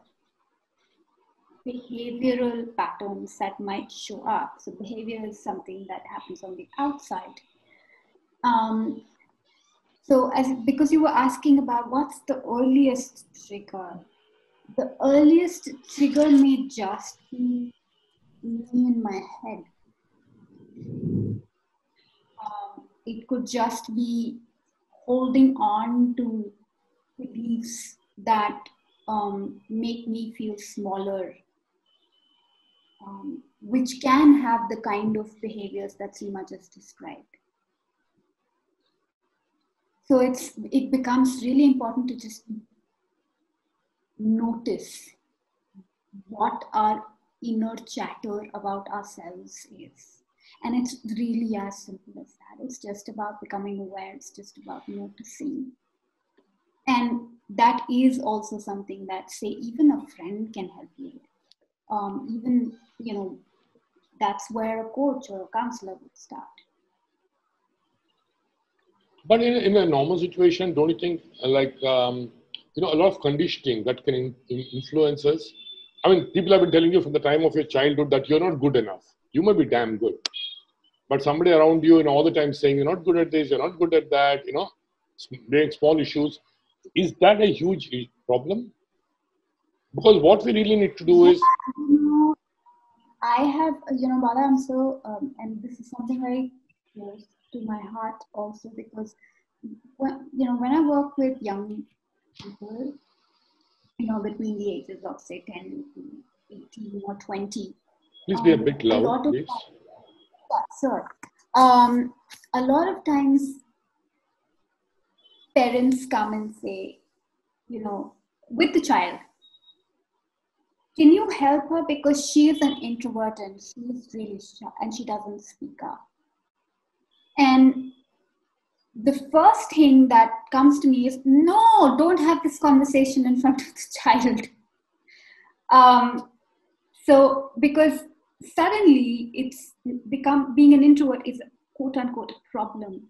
S3: behavioral patterns that might show up. So behavior is something that happens on the outside. Because you were asking about what's the earliest trigger, the earliest trigger may just be me in my head. It could just be holding on to beliefs that make me feel smaller, which can have the kind of behaviors that Seema just described. So it becomes really important to just notice what our inner chatter about ourselves is. And it's really as simple as that. It's just about becoming aware. It's just about noticing. And that is also something that, say, even a friend can help you with. Even, you know, that's where a coach or a counselor would start.
S1: But in a normal situation, don't you think, like, you know, a lot of conditioning that can influence us? I mean, people have been telling you from the time of your childhood that you're not good enough. You may be damn good. But somebody around you, all the time saying, you're not good at this, you're not good at that, doing small issues. Is that a huge problem? Because what we really need to do is...
S3: I have, Bala, I'm so, and this is something very close to my heart also, because, when I work with young people, between the ages of, say, 10 to 18 or 20.
S1: Please be a bit loud, please.
S3: Sir. A lot of times parents come and say, with the child, can you help her because she is an introvert and she's really shy and she doesn't speak up? And the first thing that comes to me is, no, don't have this conversation in front of the child. So because suddenly it's become, being an introvert is a quote unquote problem.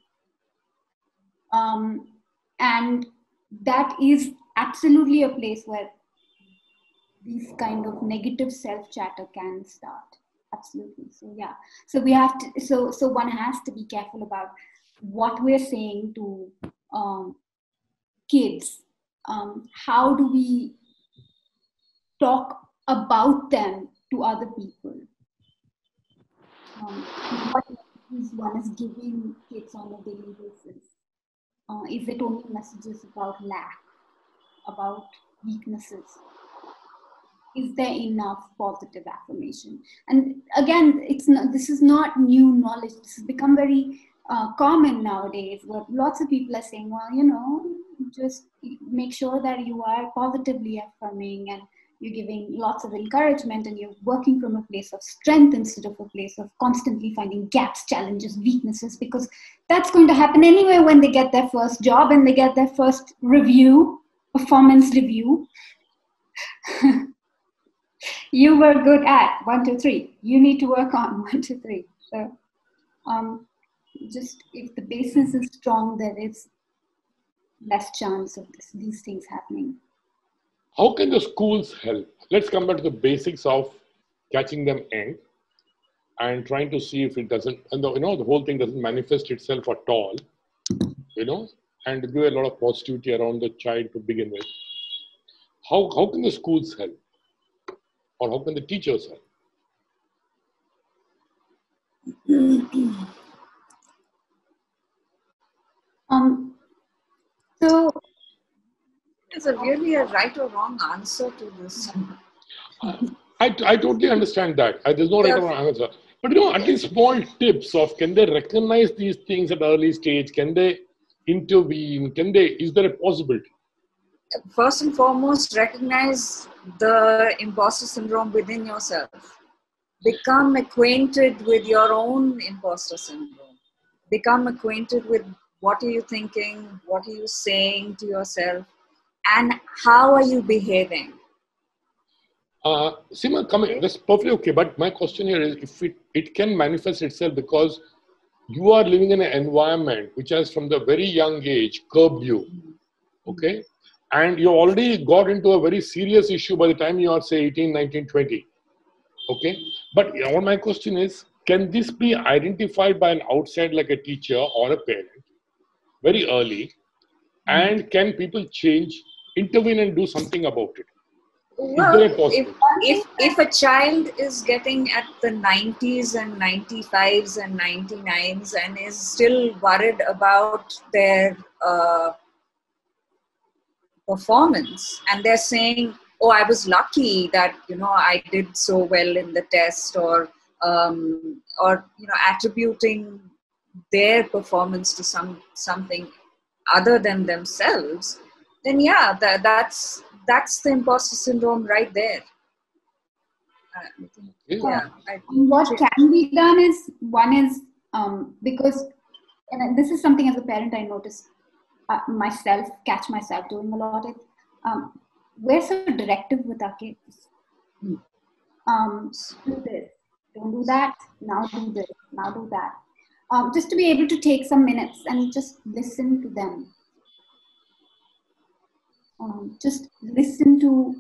S3: And that is absolutely a place where these kind of negative self-chatter can start. Absolutely. So yeah. So we have to, so one has to be careful about what we're saying to kids. How do we talk about them to other people? What one is giving kids on a daily basis? Is it only messages about lack, about weaknesses? Is there enough positive affirmation? And again, this is not new knowledge. This has become very common nowadays, where lots of people are saying, well, just make sure that you are positively affirming and you're giving lots of encouragement and you're working from a place of strength instead of a place of constantly finding gaps, challenges, weaknesses, because that's going to happen anyway when they get their first job and they get their first performance review. You were good at 1, 2, 3. You need to work on 1, 2, 3. So, just if the basis is strong, there is less chance of these things happening.
S1: How can the schools help? Let's come back to the basics of catching them young and trying to see if it doesn't, and the whole thing doesn't manifest itself at all, and give a lot of positivity around the child to begin with. How can the schools help? Or how can the teachers help?
S3: So
S2: is there really a right or wrong answer to this?
S1: I totally understand that. There's no right or wrong answer. But at least small tips of, can they recognize these things at early stage? Can they intervene? Is there a possibility?
S2: First and foremost, recognize the imposter syndrome within yourself. Become acquainted with your own imposter syndrome. Become acquainted with what are you thinking, what are you saying to yourself, and how are you behaving.
S1: Seema, that's perfectly okay. But my question here is, if it can manifest itself because you are living in an environment which has from the very young age curbed you, okay? And you already got into a very serious issue by the time you are, say, 18, 19, 20. Okay? But my question is, can this be identified by an outside, like a teacher or a parent, very early? And can people intervene and do something about it?
S2: Well, if a child is getting at the 90s and 95s and 99s and is still worried about their performance, and they're saying, oh, I was lucky that I did so well in the test, or attributing their performance to something other than themselves, then yeah, that's the imposter syndrome right there.
S3: What can be done is, one is because, and this is something as a parent I noticed myself, catch myself doing a lot of we're so directive with our kids. Do this, don't do that, now do this, now do that. Just to be able to take some minutes and just listen to them. Just listen to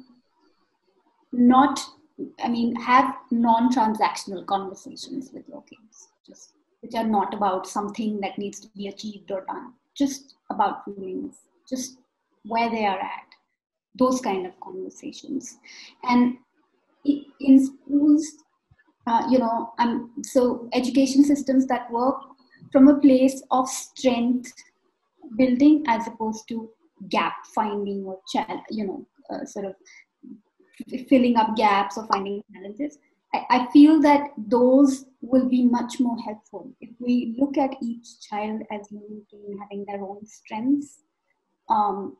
S3: have non-transactional conversations with your kids, just which are not about something that needs to be achieved or done, just about feelings, just where they are at, those kind of conversations. And in schools, so education systems that work from a place of strength building as opposed to gap finding or sort of filling up gaps or finding challenges. I feel that those will be much more helpful if we look at each child as unique and having their own strengths,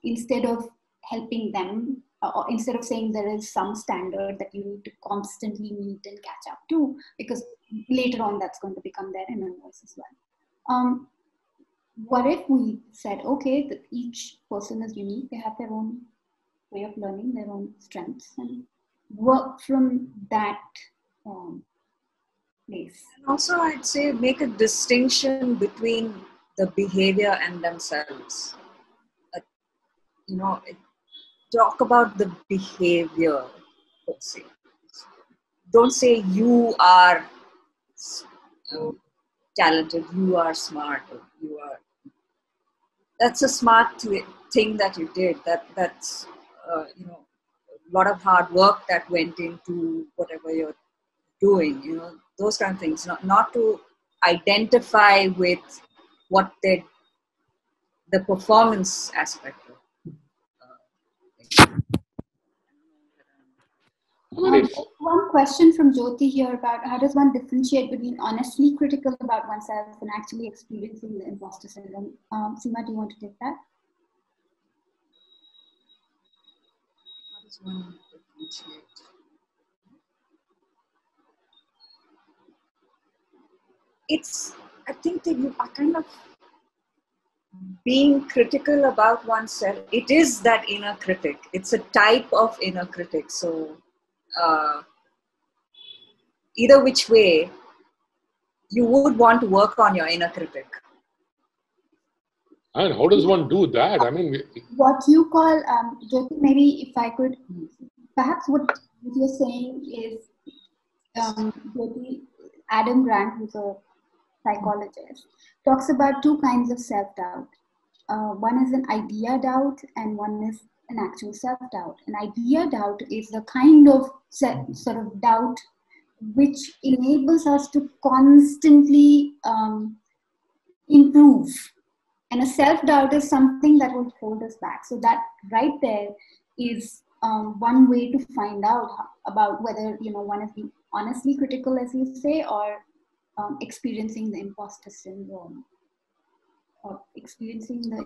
S3: instead of helping them, or instead of saying there is some standard that you need to constantly meet and catch up to, because later on that's going to become their inner voice as well. What if we said, okay, that each person is unique, they have their own way of learning, their own strengths, and work from that place.
S2: And also, I'd say make a distinction between the behavior and themselves. Talk about the behavior, let's say. Don't say you are talented, you are smart, or you are. That's a smart thing that you did. That's a lot of hard work that went into whatever you're doing. Those kind of things. Not to identify with what the performance aspect of.
S3: One question from Jyoti here about how does one differentiate between honestly critical about oneself and actually experiencing the imposter syndrome? Seema, do you want to take that?
S2: How does one differentiate? I think that you are kind of being critical about oneself. It is that inner critic. It's a type of inner critic. So either which way, you would want to work on your inner critic.
S1: And how does one do that?
S3: What you call, Jyoti, maybe if I could, perhaps what you're saying is, Jyoti, Adam Grant, who's a psychologist, talks about two kinds of self-doubt. One is an idea doubt and one is an actual self-doubt. An idea doubt is the kind of sort of doubt which enables us to constantly improve. And a self-doubt is something that will hold us back. So that right there is one way to find out about whether one is being honestly critical, as you say, or experiencing the imposter syndrome, or experiencing the.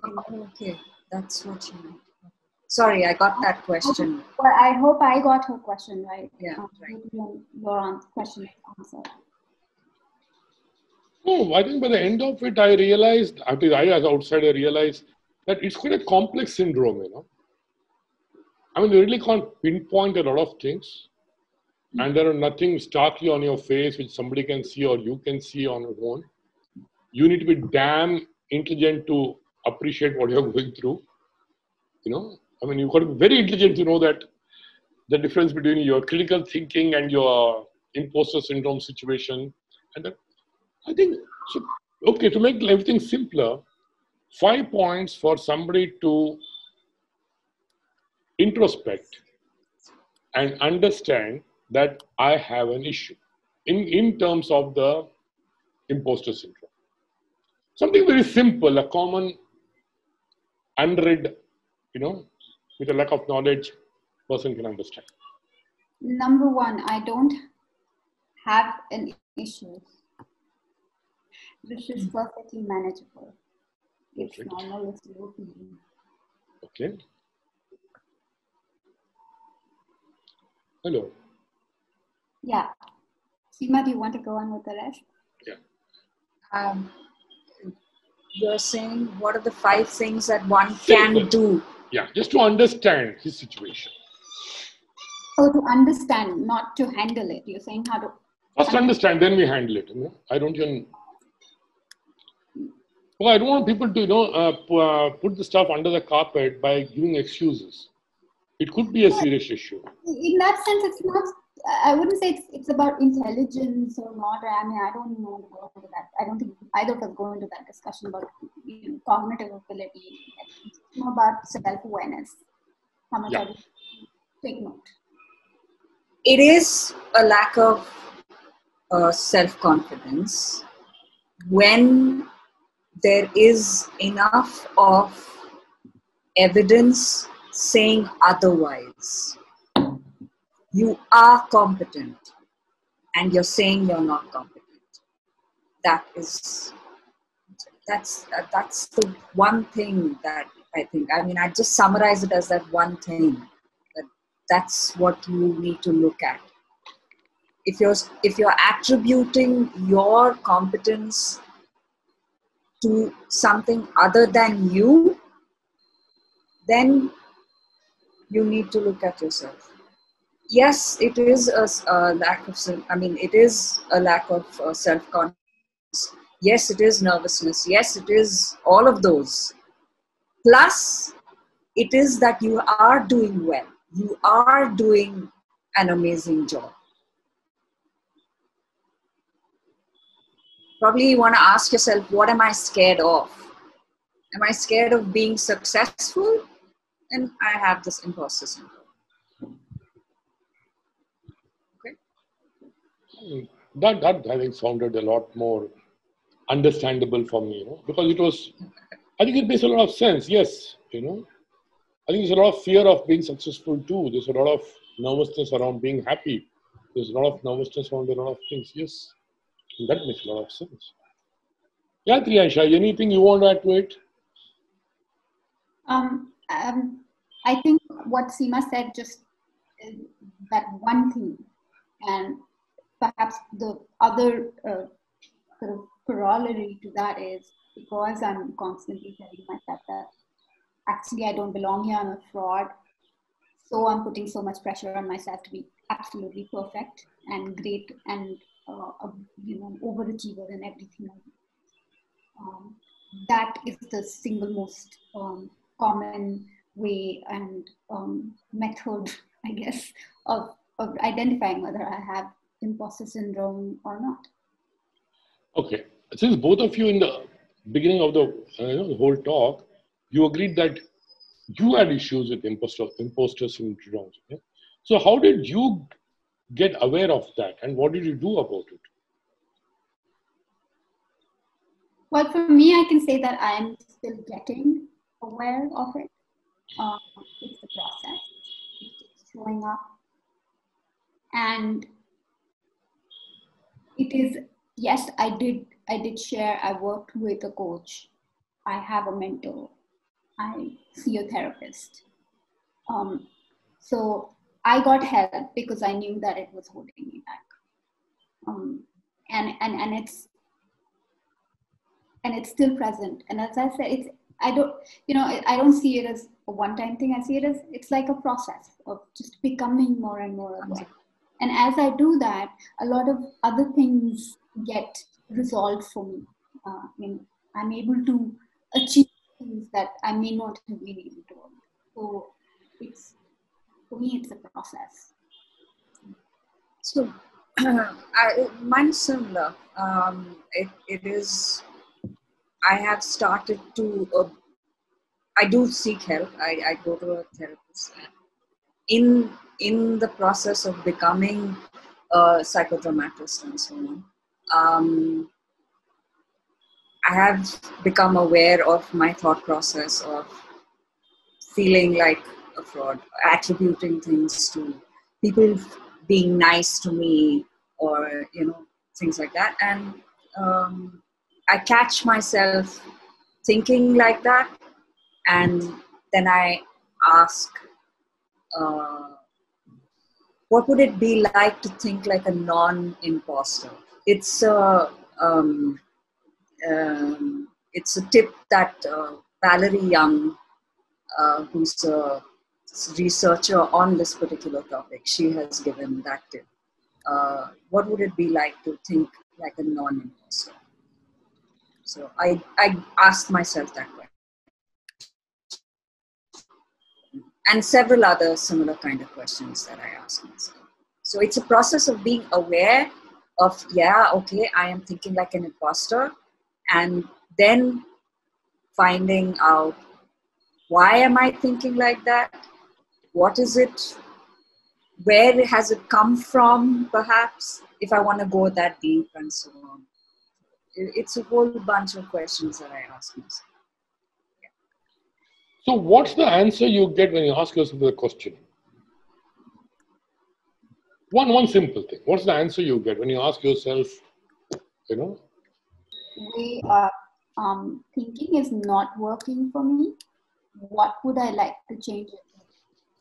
S2: Okay, that's what you meant. Sorry, I got that question.
S3: Well, I hope I got her question right.
S2: Yeah, right.
S3: Your question is answered.
S1: No, I think by the end of it, I realized, as an outsider, realized that it's quite a complex syndrome, you really can't pinpoint a lot of things. And there are nothing starkly on your face which somebody can see or you can see on your own. You need to be damn intelligent to appreciate what you're going through. You've got to be very intelligent to know that the difference between your critical thinking and your imposter syndrome situation. And that, I think, so, okay, to make everything simpler, 5 points for somebody to introspect and understand that I have an issue in terms of the imposter syndrome. Something very simple, a common unread, with a lack of knowledge, person can understand.
S3: Number one, I don't have an issue. This is perfectly manageable. It's normal, it's low feeling.
S1: Okay. Hello.
S3: Yeah. Seema, do you want to go on with the rest?
S1: Yeah.
S2: you're saying what are the 5 things that one can do?
S1: Yeah, just to understand his situation.
S3: So to understand, not to handle it. You're saying how to
S1: First understand, then we handle it. I don't even. Well, I don't want people to put the stuff under the carpet by giving excuses. It could be a serious issue.
S3: In that sense, it's not. I wouldn't say it's about intelligence or not. I mean, I don't want to go into that. I don't think either of us go into that discussion about cognitive ability. It's more about self-awareness. How much I take note.
S2: It is a lack of self-confidence when there is enough of evidence saying otherwise. You are competent and you're saying you're not competent. That's the one thing that I think, I mean, I just summarize it as that one thing. That's what you need to look at. If you're attributing your competence to something other than you, then you need to look at yourself. Yes, it is a lack of, it is a lack of self-confidence. Yes, it is nervousness. Yes, it is all of those. Plus, it is that you are doing well. You are doing an amazing job. Probably you want to ask yourself, what am I scared of? Am I scared of being successful? Then I have this imposter syndrome. Okay.
S1: That I think sounded a lot more understandable for me, because I think it makes a lot of sense. Yes, I think there's a lot of fear of being successful too. There's a lot of nervousness around being happy. There's a lot of nervousness around a lot of things. Yes, that makes a lot of sense. Yeah, Triansha, anything you want to add to it?
S3: I think what Seema said, just that one thing, and perhaps the other sort of corollary to that is because I'm constantly telling myself that actually I don't belong here, I'm a fraud, so I'm putting so much pressure on myself to be absolutely perfect and great and overachiever in everything I do. That is the single most common way and method, I guess, of identifying whether I have imposter syndrome or not.
S1: Okay. Since both of you in the beginning of the whole talk, you agreed that you had issues with imposter syndrome. Yeah? So how did you get aware of that and what did you do about it?
S3: Well, for me, I can say that I'm still getting aware of it. It's a process. It's showing up. And it is, yes, I did share, I worked with a coach. I have a mentor. I see a therapist. So I got help because I knew that it was holding me back. And it's still present. And as I said, I don't see it as a one-time thing. I see it as, it's like a process of just becoming more and more aware. And as I do that, a lot of other things get resolved for me. I'm able to achieve things that I may not have been able to. So for me, it's a process.
S2: So mine's similar. It is. I have started to. I do seek help. I go to a therapist. In the process of becoming a psychodramatist and so on, I have become aware of my thought process of feeling like a fraud, attributing things to people being nice to me or, things like that. And I catch myself thinking like that. And then I ask, what would it be like to think like a non-imposter? It's it's a tip that Valerie Young, who's a researcher on this particular topic, she has given that tip. What would it be like to think like a non-imposter? So I asked myself that question. And several other similar kind of questions that I ask myself. So it's a process of being aware of, yeah, okay, I am thinking like an imposter, and then finding out, why am I thinking like that? What is it? Where has it come from, perhaps, if I want to go that deep and so on. It's a whole bunch of questions that I ask myself.
S1: So what's the answer you get when you ask yourself the question? One simple thing. What's the answer you get when you ask yourself,
S3: Way thinking is not working for me. What would I like to change it?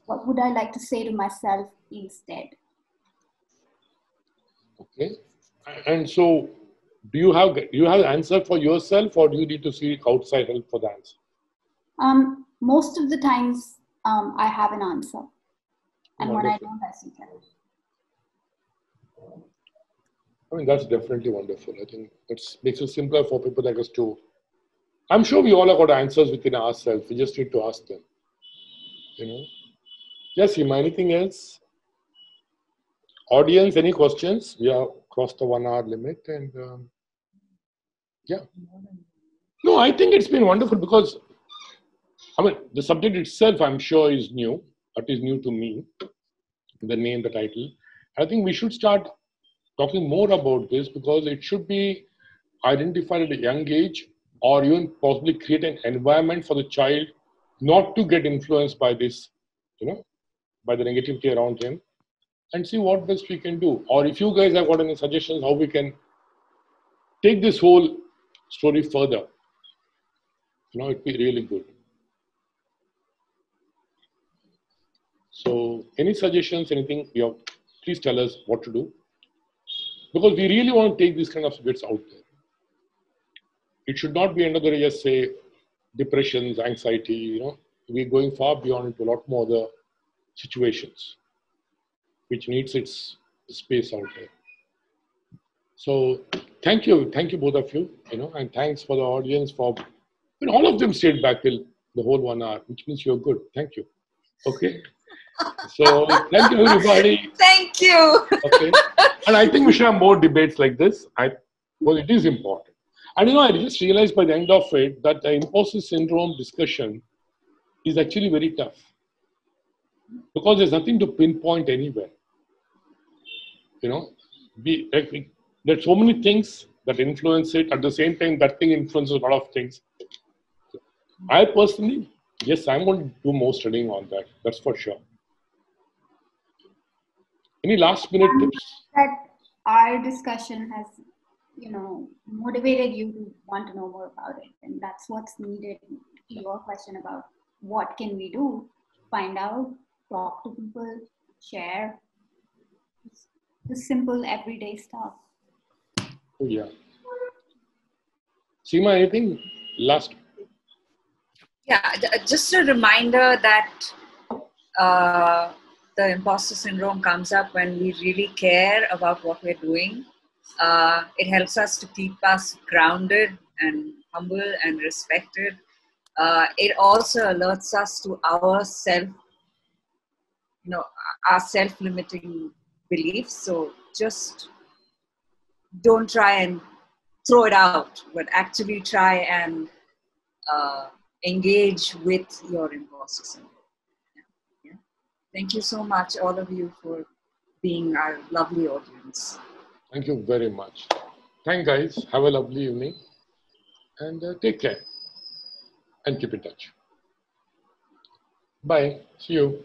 S3: What would I like to say to myself instead?
S1: Okay. And so do you have an answer for yourself, or do you need to seek outside help for the answer?
S3: Most of the times I have an answer. And when I don't, I seek help.
S1: I mean, that's definitely wonderful. I think that makes it simpler for people like us to. I'm sure we all have got answers within ourselves. We just need to ask them. Yes, Seema, anything else? Audience, any questions? We have crossed the 1 hour limit, and yeah. No, I think it's been wonderful because, I mean, the subject itself, I'm sure, is new. That is new to me. The name, the title. I think we should start talking more about this because it should be identified at a young age, or even possibly create an environment for the child not to get influenced by this, by the negativity around him, and see what best we can do. Or if you guys have got any suggestions how we can take this whole story further, it'd be really good. So any suggestions, anything, please tell us what to do. Because we really want to take these kind of subjects out there. It should not be another, just say, depressions, anxiety, We're going far beyond into a lot more other situations, which needs its space out there. So thank you both of you, and thanks for the audience for, all of them stayed back till the whole 1 hour, which means you're good. Thank you. Okay. So thank you, everybody.
S2: Thank you.
S1: Okay. And I think we should have more debates like this. Well, it is important. And I just realized by the end of it that the imposter syndrome discussion is actually very tough because there's nothing to pinpoint anywhere. There's so many things that influence it. At the same time, that thing influences a lot of things. I personally, yes, I'm going to do more studying on that. That's for sure. Any last minute tips?
S3: That our discussion has, motivated you to want to know more about it. And that's what's needed. Your question about what can we do? Find out, talk to people, share. The simple everyday stuff.
S1: Oh, yeah. Seema, anything last?
S2: Yeah, just a reminder that the imposter syndrome comes up when we really care about what we're doing. It helps us to keep us grounded and humble and respected. It also alerts us to our self-limiting beliefs. So just don't try and throw it out, but actually try and engage with your imposter syndrome. Yeah. Thank you so much, all of you, for being our lovely audience.
S1: Thank you very much. Thank guys. Have a lovely evening and take care and keep in touch. Bye. See you.